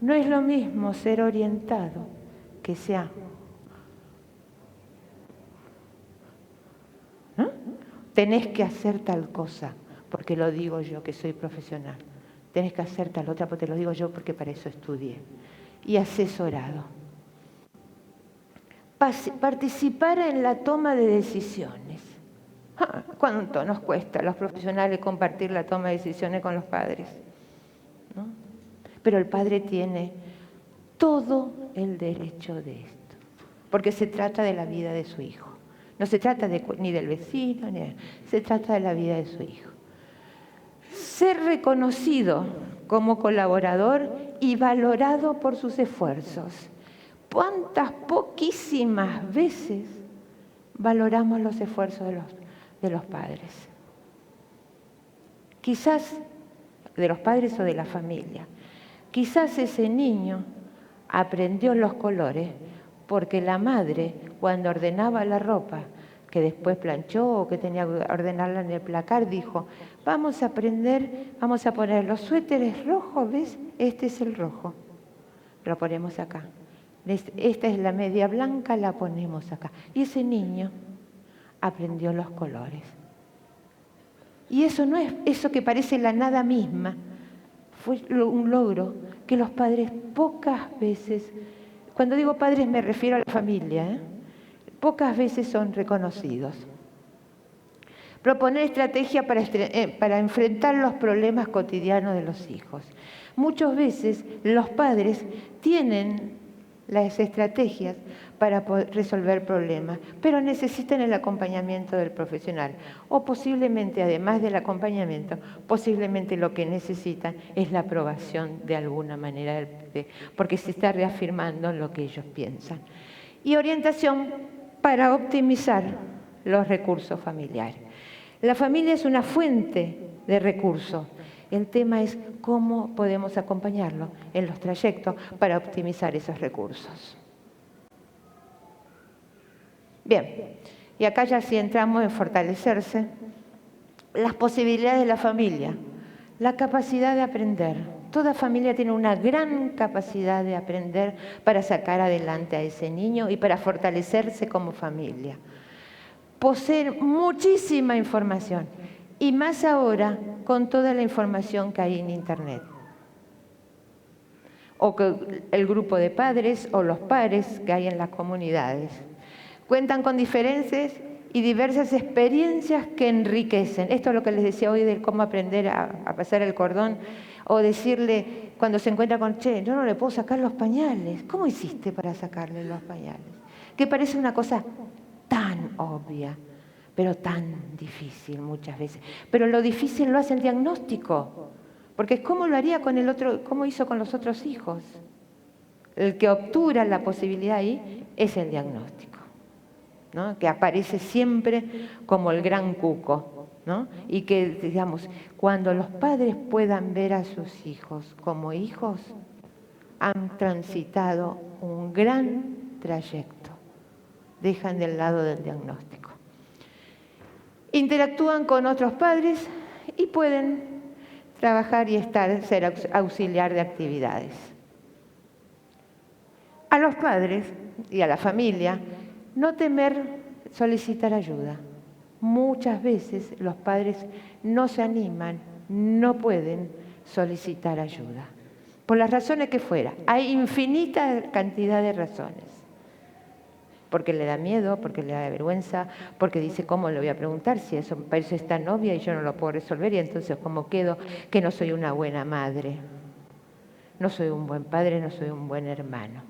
No es lo mismo ser orientado que sea. ¿No? Tenés que hacer tal cosa, porque lo digo yo que soy profesional. Tenés que hacer tal otra, porque te lo digo yo porque para eso estudié. Y asesorado. Participar en la toma de decisiones. ¿Cuánto nos cuesta a los profesionales compartir la toma de decisiones con los padres? ¿No? Pero el padre tiene todo el derecho de esto, porque se trata de la vida de su hijo. No se trata ni del vecino, se trata de la vida de su hijo. Ser reconocido como colaborador y valorado por sus esfuerzos. ¿Cuántas poquísimas veces valoramos los esfuerzos de los padres? Quizás de los padres o de la familia. Quizás ese niño aprendió los colores porque la madre, cuando ordenaba la ropa, que después planchó o que tenía que ordenarla en el placar, dijo, vamos a poner los suéteres rojos, ¿ves? Este es el rojo, lo ponemos acá. Esta es la media blanca, la ponemos acá. Y ese niño aprendió los colores. Y eso no es eso que parece la nada misma, fue un logro que los padres pocas veces, cuando digo padres me refiero a la familia, pocas veces son reconocidos. Proponer estrategia para enfrentar los problemas cotidianos de los hijos. Muchas veces los padres tienen las estrategias para poder resolver problemas, pero necesitan el acompañamiento del profesional. O posiblemente, además del acompañamiento, posiblemente lo que necesitan es la aprobación de alguna manera, porque se está reafirmando lo que ellos piensan. Y orientación para optimizar los recursos familiares. La familia es una fuente de recursos. El tema es cómo podemos acompañarlo en los trayectos para optimizar esos recursos. Bien, y acá ya sí entramos en fortalecerse. Las posibilidades de la familia, la capacidad de aprender. Toda familia tiene una gran capacidad de aprender para sacar adelante a ese niño y para fortalecerse como familia. Poseen muchísima información. Y más ahora con toda la información que hay en Internet. O que el grupo de padres o los pares que hay en las comunidades. Cuentan con diferentes y diversas experiencias que enriquecen. Esto es lo que les decía hoy de cómo aprender a pasar el cordón. O decirle cuando se encuentra con, yo no le puedo sacar los pañales. ¿Cómo hiciste para sacarle los pañales? Que parece una cosa tan obvia, pero tan difícil muchas veces. Pero lo difícil lo hace el diagnóstico, porque ¿cómo lo haría con el otro? ¿Cómo hizo con los otros hijos? El que obtura la posibilidad ahí es el diagnóstico, ¿no? Que aparece siempre como el gran cuco, ¿no? Y que, digamos, cuando los padres puedan ver a sus hijos como hijos, han transitado un gran trayecto dejan del lado del diagnóstico. Interactúan con otros padres y pueden trabajar y ser auxiliar de actividades. A los padres y a la familia, no temer solicitar ayuda. Muchas veces los padres no se animan, no pueden solicitar ayuda. Por las razones que fuera. Hay infinita cantidad de razones. Porque le da miedo, porque le da vergüenza, porque dice, ¿cómo le voy a preguntar si eso parece esta novia y yo no lo puedo resolver? Y entonces, ¿cómo quedo? Que no soy una buena madre, no soy un buen padre, no soy un buen hermano.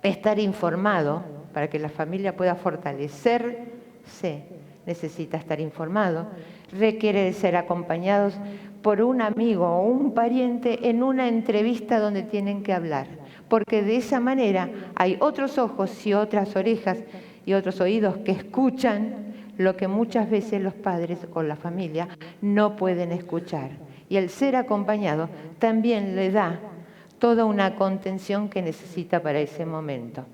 Estar informado para que la familia pueda fortalecerse, necesita estar informado, requiere de ser acompañados por un amigo o un pariente en una entrevista donde tienen que hablar, porque de esa manera hay otros ojos y otras orejas y otros oídos que escuchan lo que muchas veces los padres o la familia no pueden escuchar. Y el ser acompañado también le da toda una contención que necesita para ese momento.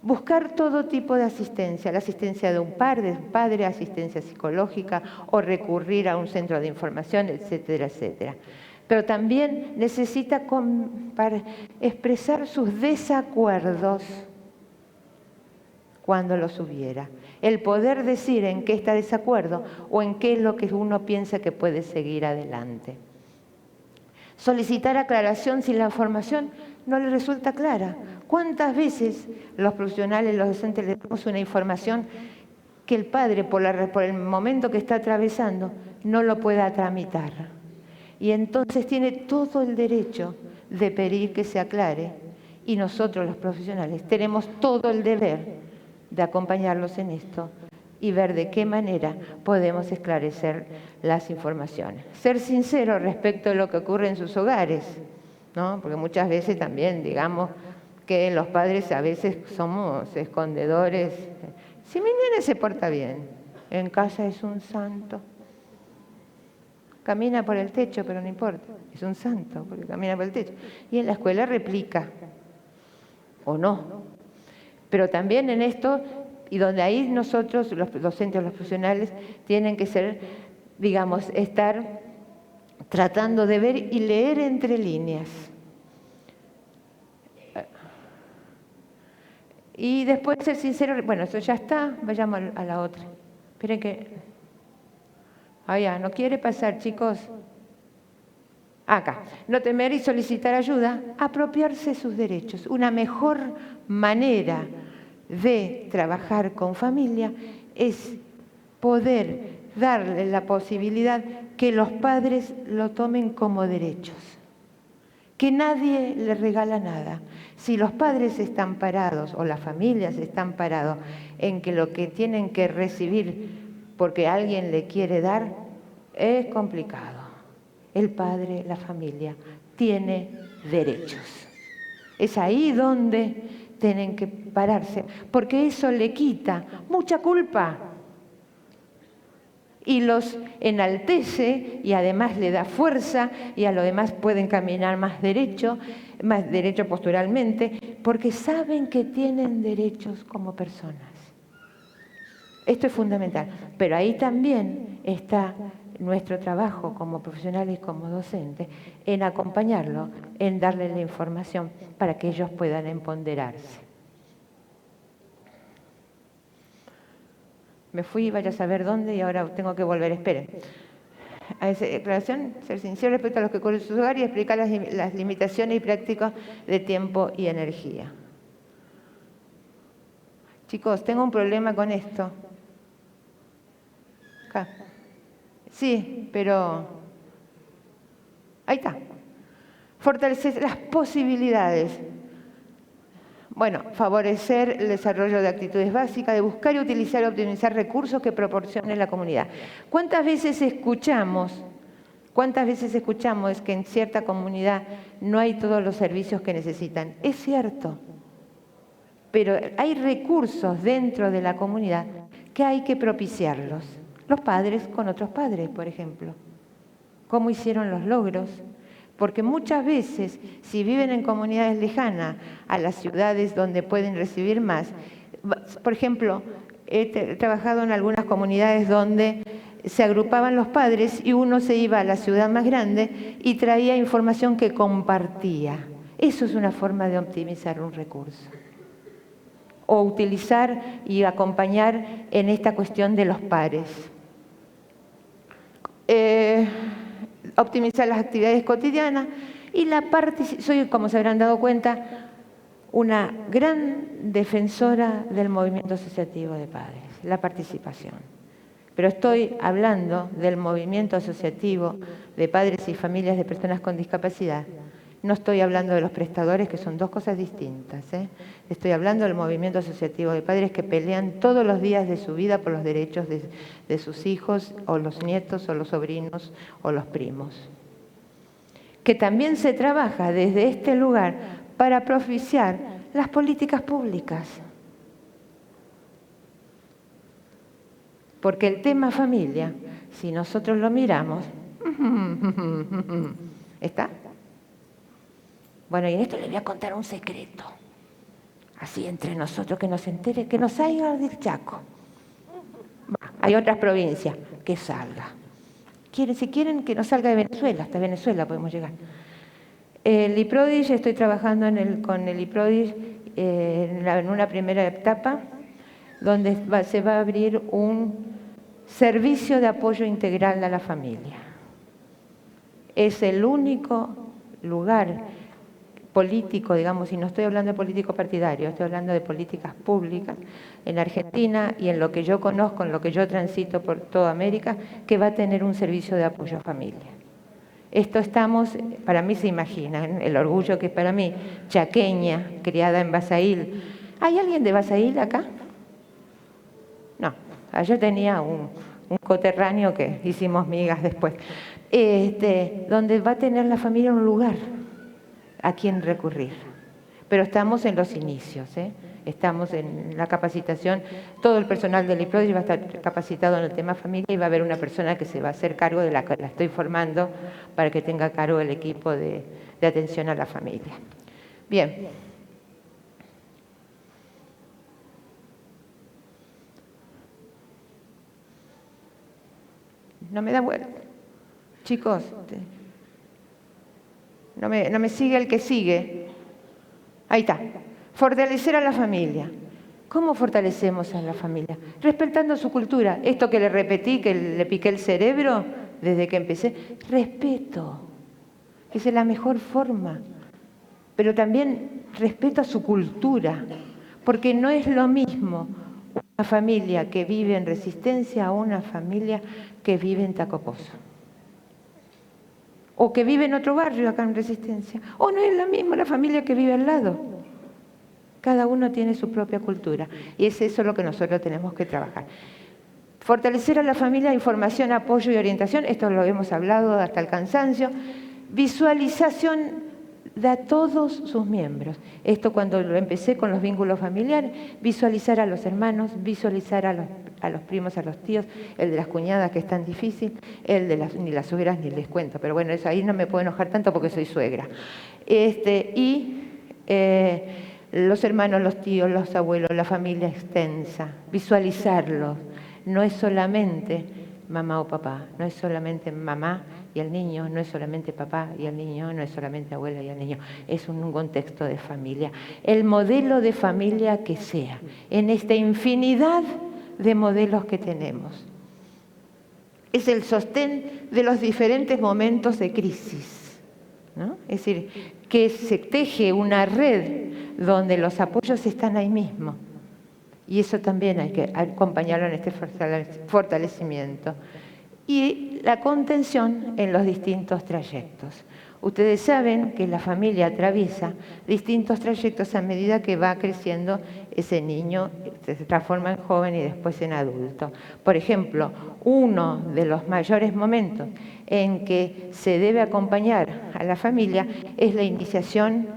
Buscar todo tipo de asistencia, la asistencia de un padre, asistencia psicológica o recurrir a un centro de información, etcétera, etcétera. Pero también necesita para expresar sus desacuerdos cuando los hubiera. El poder decir en qué está desacuerdo o en qué es lo que uno piensa que puede seguir adelante. Solicitar aclaración si la información no le resulta clara. ¿Cuántas veces los profesionales, los docentes, le damos una información que el padre, por el momento que está atravesando, no lo pueda tramitar? Y entonces tiene todo el derecho de pedir que se aclare y nosotros, los profesionales, tenemos todo el deber de acompañarlos en esto y ver de qué manera podemos esclarecer las informaciones. Ser sincero respecto a lo que ocurre en sus hogares, ¿no? Porque muchas veces también, digamos, que los padres a veces somos escondedores. Si mi nene se porta bien, en casa es un santo. Camina por el techo, pero no importa, es un santo porque camina por el techo. Y en la escuela replica, o no. Pero también en esto, y donde ahí nosotros, los docentes, los profesionales, tienen que ser, digamos, estar tratando de ver y leer entre líneas. Y después ser sincero, bueno, eso ya está, vayamos a la otra. Esperen que... ¿no quiere pasar, chicos? Acá. No temer y solicitar ayuda, apropiarse sus derechos. Una mejor manera de trabajar con familia es poder darle la posibilidad que los padres lo tomen como derechos. Que nadie les regala nada. Si los padres están parados o las familias están parados en que lo que tienen que recibir porque alguien le quiere dar, es complicado. El padre, la familia, tiene derechos. Es ahí donde tienen que pararse, porque eso le quita mucha culpa y los enaltece y además le da fuerza y a lo demás pueden caminar más derecho posturalmente, porque saben que tienen derechos como personas. Esto es fundamental, pero ahí también está nuestro trabajo como profesionales y como docentes en acompañarlo, en darle la información para que ellos puedan empoderarse. Me fui, vaya a saber dónde y ahora tengo que volver. Esperen. A esa declaración, ser sincero respecto a los que ocurren en su hogar y explicar las limitaciones y prácticas de tiempo y energía. Chicos, tengo un problema con esto. Acá. Sí, pero... Ahí está. Fortalecer las posibilidades. Bueno, favorecer el desarrollo de actitudes básicas, de buscar y utilizar y optimizar recursos que proporcione la comunidad. ¿Cuántas veces escuchamos que en cierta comunidad no hay todos los servicios que necesitan? Es cierto, pero hay recursos dentro de la comunidad que hay que propiciarlos. Los padres con otros padres, por ejemplo. ¿Cómo hicieron los logros? Porque muchas veces, si viven en comunidades lejanas a las ciudades donde pueden recibir más, Por ejemplo, he trabajado en algunas comunidades donde se agrupaban los padres y uno se iba a la ciudad más grande y traía información que compartía. Eso es una forma de optimizar un recurso. O utilizar y acompañar en esta cuestión de los pares. Optimizar las actividades cotidianas y soy, como se habrán dado cuenta, una gran defensora del movimiento asociativo de padres, la participación. Pero estoy hablando del movimiento asociativo de padres y familias de personas con discapacidad. No estoy hablando de los prestadores, que son dos cosas distintas. Estoy hablando del movimiento asociativo de padres que pelean todos los días de su vida por los derechos de sus hijos, o los nietos, o los sobrinos, o los primos. Que también se trabaja desde este lugar para propiciar las políticas públicas. Porque el tema familia, si nosotros lo miramos, ¿está? Bueno, y en esto les voy a contar un secreto, así entre nosotros, que nos entere, que nos salga del Chaco. Hay otras provincias, que salga. Si quieren que nos salga de Venezuela, hasta Venezuela podemos llegar. El IPRODIS, estoy trabajando con el IPRODIS en una primera etapa, donde se va a abrir un servicio de apoyo integral a la familia. Es el único lugar político, digamos, y no estoy hablando de político partidario, estoy hablando de políticas públicas en Argentina y en lo que yo conozco, en lo que yo transito por toda América, que va a tener un servicio de apoyo a familia. Esto para mí se imaginan, el orgullo que es para mí, chaqueña, criada en Basail. ¿Hay alguien de Basail acá? No, yo tenía un coterráneo que hicimos migas después, donde va a tener la familia un lugar a quien recurrir. Pero estamos en los inicios, estamos en la capacitación. Todo el personal del IPRODIS va a estar capacitado en el tema familia y va a haber una persona que se va a hacer cargo de la que la estoy formando para que tenga cargo el equipo de atención a la familia. Bien. No me da vuelta. Chicos, no me sigue el que sigue. Ahí está. Fortalecer a la familia. ¿Cómo fortalecemos a la familia? Respetando su cultura. Esto que le repetí, que le piqué el cerebro desde que empecé. Respeto. Esa es la mejor forma. Pero también respeto a su cultura. Porque no es lo mismo una familia que vive en Resistencia a una familia que vive en Tacopozo. O que vive en otro barrio acá en Resistencia. O no es la misma la familia que vive al lado. Cada uno tiene su propia cultura. Y es eso lo que nosotros tenemos que trabajar. Fortalecer a la familia, información, apoyo y orientación. Esto lo hemos hablado hasta el cansancio. Visualización de a todos sus miembros. Esto cuando lo empecé con los vínculos familiares, visualizar a los hermanos, visualizar a los primos, a los tíos, el de las cuñadas que es tan difícil, el de ni las suegras ni les cuento, pero bueno, eso ahí no me puedo enojar tanto porque soy suegra. Los hermanos, los tíos, los abuelos, la familia extensa, visualizarlos. No es solamente mamá o papá, no es solamente mamá y el niño, no es solamente papá y el niño, no es solamente abuela y el niño, es un contexto de familia. El modelo de familia que sea, en esta infinidad de modelos que tenemos. Es el sostén de los diferentes momentos de crisis, ¿no? Es decir, que se teje una red donde los apoyos están ahí mismo. Y eso también hay que acompañarlo en este fortalecimiento. Y la contención en los distintos trayectos. Ustedes saben que la familia atraviesa distintos trayectos a medida que va creciendo ese niño, se transforma en joven y después en adulto. Por ejemplo, uno de los mayores momentos en que se debe acompañar a la familia es la iniciación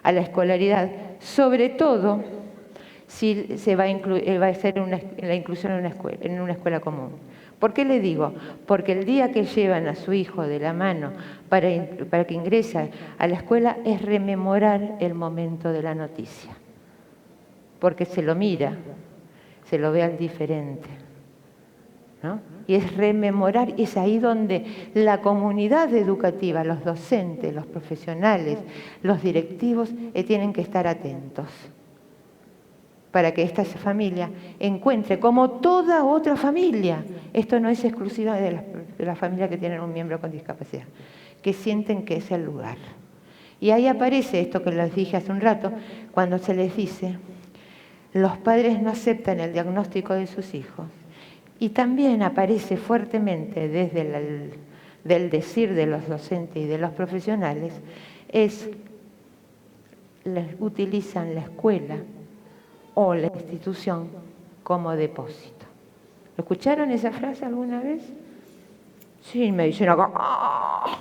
a la escolaridad, sobre todo si se va a hacer la inclusión en una escuela común. ¿Por qué le digo? Porque el día que llevan a su hijo de la mano para que ingrese a la escuela es rememorar el momento de la noticia. porque se lo mira, se lo ve al diferente, ¿no? Y es rememorar, es ahí donde la comunidad educativa, los docentes, los profesionales, los directivos tienen que estar atentos para que esta familia encuentre, como toda otra familia, esto no es exclusivo de las familias que tienen un miembro con discapacidad, que sienten que es el lugar. Y ahí aparece esto que les dije hace un rato, cuando se les dice, los padres no aceptan el diagnóstico de sus hijos. Y también aparece fuertemente desde del decir de los docentes y de los profesionales, utilizan la escuela o la institución como depósito. ¿Lo escucharon esa frase alguna vez? Sí, me dicen acá, ¡oh!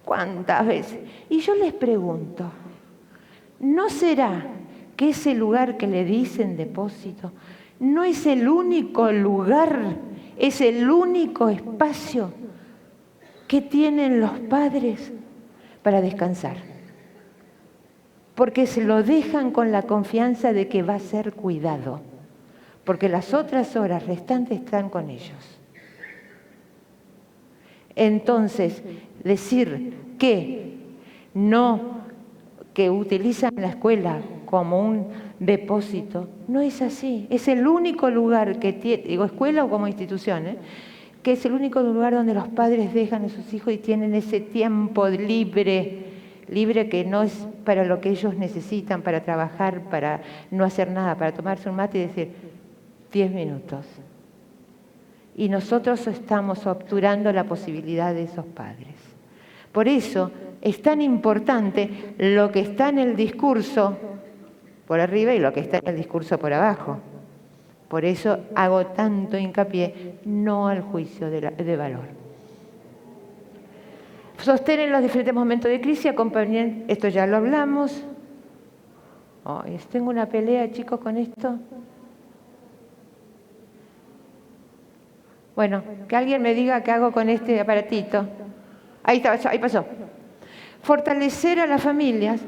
¿Cuántas veces? Y yo les pregunto, ¿no será que ese lugar que le dicen depósito no es el único lugar, es el único espacio que tienen los padres para descansar? Porque se lo dejan con la confianza de que va a ser cuidado, porque las otras horas restantes están con ellos. Entonces, decir que utilizan la escuela como un depósito, no es así. Es el único lugar que tiene, digo escuela o como institución, que es el único lugar donde los padres dejan a sus hijos y tienen ese tiempo libre que no es para lo que ellos necesitan, para trabajar, para no hacer nada, para tomarse un mate y decir 10 minutos. Y nosotros estamos obturando la posibilidad de esos padres. Por eso es tan importante lo que está en el discurso por arriba y lo que está en el discurso por abajo. Por eso hago tanto hincapié no al juicio de valor. Sostener los diferentes momentos de crisis, acompañar, esto ya lo hablamos. Tengo una pelea, chicos, con esto. Bueno, que alguien me diga qué hago con este aparatito. Ahí pasó. Fortalecer a las familias,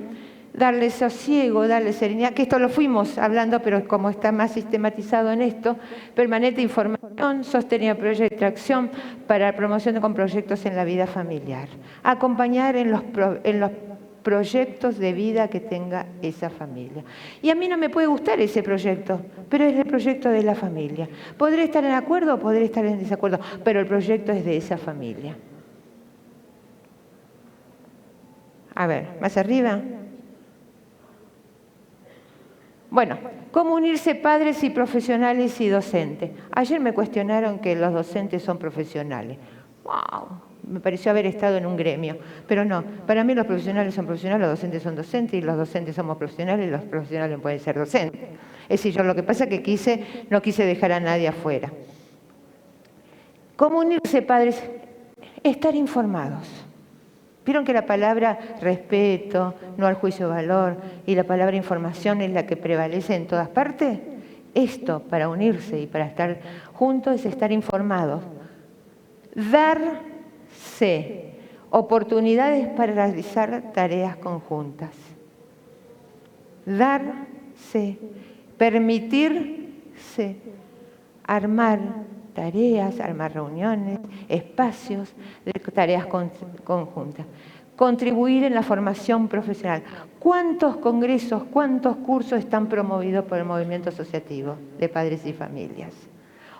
darles sosiego, darles serenidad, que esto lo fuimos hablando, pero como está más sistematizado en esto, permanente información, sostenido proyecto, acción para la promoción con proyectos en la vida familiar. Acompañar en los proyectos de vida que tenga esa familia. Y a mí no me puede gustar ese proyecto, pero es el proyecto de la familia. Podré estar en acuerdo o podré estar en desacuerdo, pero el proyecto es de esa familia. A ver, más arriba. Bueno, ¿cómo unirse padres y profesionales y docentes? Ayer me cuestionaron que los docentes son profesionales. ¡Wow! Me pareció haber estado en un gremio, pero no. Para mí los profesionales son profesionales, los docentes son docentes y los docentes somos profesionales y los profesionales no pueden ser docentes. Es decir, yo lo que pasa es que no quise dejar a nadie afuera. ¿Cómo unirse padres? Estar informados. ¿Vieron que la palabra respeto, no al juicio de valor, y la palabra información es la que prevalece en todas partes? Esto, para unirse y para estar juntos, es estar informados. Darse oportunidades para realizar tareas conjuntas. Darse, permitirse, armar tareas, armar reuniones, espacios de tareas conjuntas. Contribuir en la formación profesional. ¿Cuántos congresos, cuántos cursos están promovidos por el movimiento asociativo de padres y familias?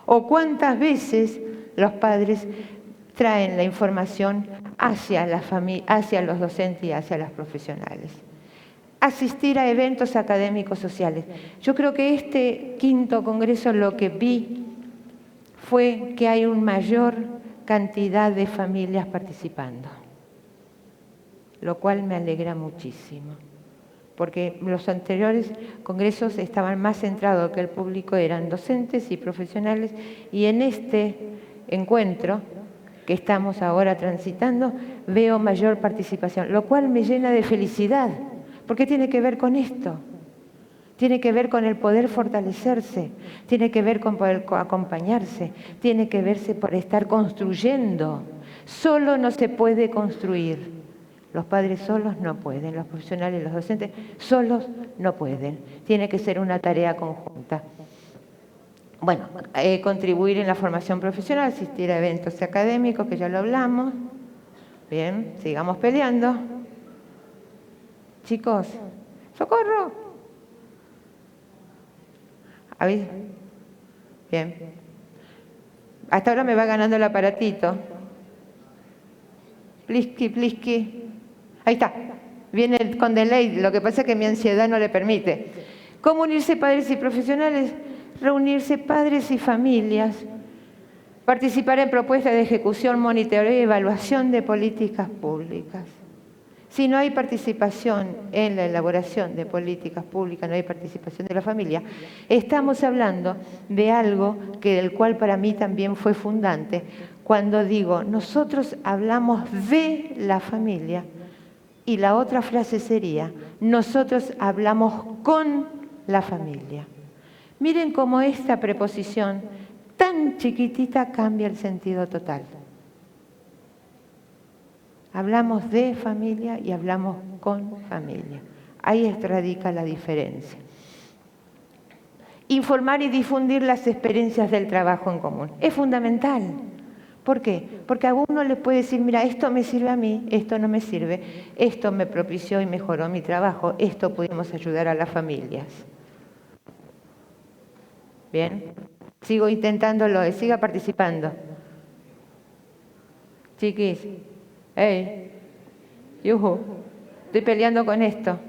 ¿O cuántas veces los padres traen la información hacia los docentes y hacia los profesionales? Asistir a eventos académicos sociales. Yo creo que este 5º congreso lo que vi fue que hay una mayor cantidad de familias participando, lo cual me alegra muchísimo, porque los anteriores congresos estaban más centrados que el público eran docentes y profesionales, y en este encuentro que estamos ahora transitando veo mayor participación, lo cual me llena de felicidad, porque tiene que ver con esto. Tiene que ver con el poder fortalecerse, tiene que ver con poder acompañarse, tiene que verse por estar construyendo. Solo no se puede construir, Los padres solos no pueden, los profesionales, los docentes solos no pueden. Tiene que ser una tarea conjunta. Bueno, contribuir en la formación profesional, asistir a eventos académicos, que ya lo hablamos. Bien, sigamos peleando. Chicos, ¡socorro! ¿Habéis? Bien. Hasta ahora me va ganando el aparatito. Plisky, plisky. Ahí está. Viene con delay, lo que pasa es que mi ansiedad no le permite. ¿Cómo unirse padres y profesionales? Reunirse padres y familias. Participar en propuestas de ejecución, monitoreo y evaluación de políticas públicas. Si no hay participación en la elaboración de políticas públicas, no hay participación de la familia, estamos hablando de algo del cual para mí también fue fundante. Cuando digo, nosotros hablamos de la familia, y la otra frase sería, nosotros hablamos con la familia. Miren cómo esta preposición tan chiquitita cambia el sentido total. Hablamos de familia y hablamos con familia. Ahí radica la diferencia. Informar y difundir las experiencias del trabajo en común. Es fundamental. ¿Por qué? Porque a uno le puede decir, mira, esto me sirve a mí, esto no me sirve, esto me propició y mejoró mi trabajo, esto pudimos ayudar a las familias. Bien, sigo intentándolo, siga participando. Chiquis, hey, yuhu, estoy peleando con esto.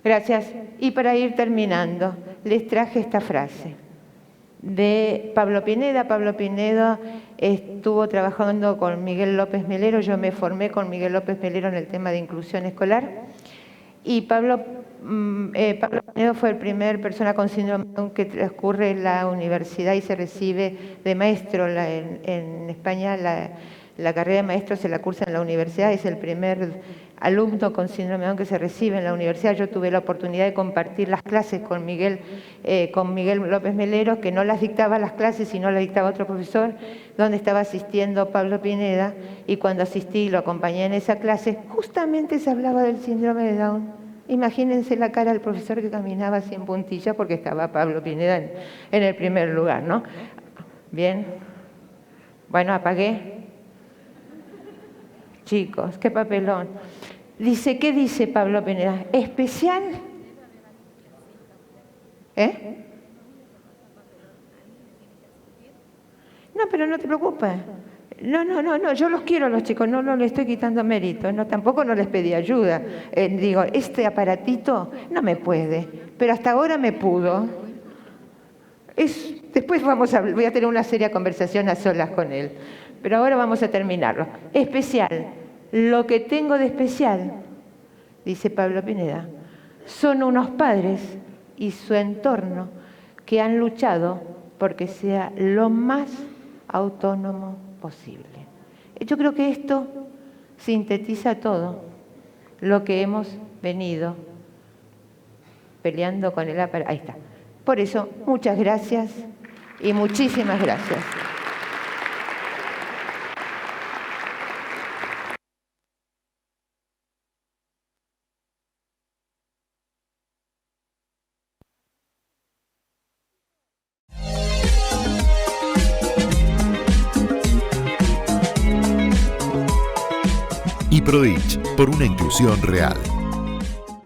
Gracias. Y para ir terminando, les traje esta frase de Pablo Pineda. Pablo Pineda estuvo trabajando con Miguel López Melero, yo me formé con Miguel López Melero en el tema de inclusión escolar, y Pablo Pineda fue el primer persona con síndrome de Down que transcurre en la universidad y se recibe de maestro. En España la carrera de maestro se la cursa en la universidad, es el primer alumno con síndrome de Down que se recibe en la universidad. Yo tuve la oportunidad de compartir las clases con Miguel López Melero, que no las dictaba las clases, sino las dictaba otro profesor, donde estaba asistiendo Pablo Pineda, y cuando asistí y lo acompañé en esa clase, justamente se hablaba del síndrome de Down. Imagínense la cara del profesor que caminaba sin puntilla porque estaba Pablo Pineda en el primer lugar, ¿no? Bien. Bueno, apagué. Chicos, qué papelón. Dice, ¿qué dice Pablo Pineda? ¿Especial? No, pero no te preocupes. No, yo los quiero a los chicos, no les estoy quitando mérito, tampoco no les pedí ayuda. Digo, este aparatito no me puede, pero hasta ahora me pudo. Después voy a tener una seria conversación a solas con él, pero ahora vamos a terminarlo. Especial, lo que tengo de especial, dice Pablo Pineda, son unos padres y su entorno que han luchado porque sea lo más autónomo posible. Yo creo que esto sintetiza todo lo que hemos venido peleando con el aparato. Ahí está. Por eso, muchas gracias y muchísimas gracias. IPRODICH, por una inclusión real.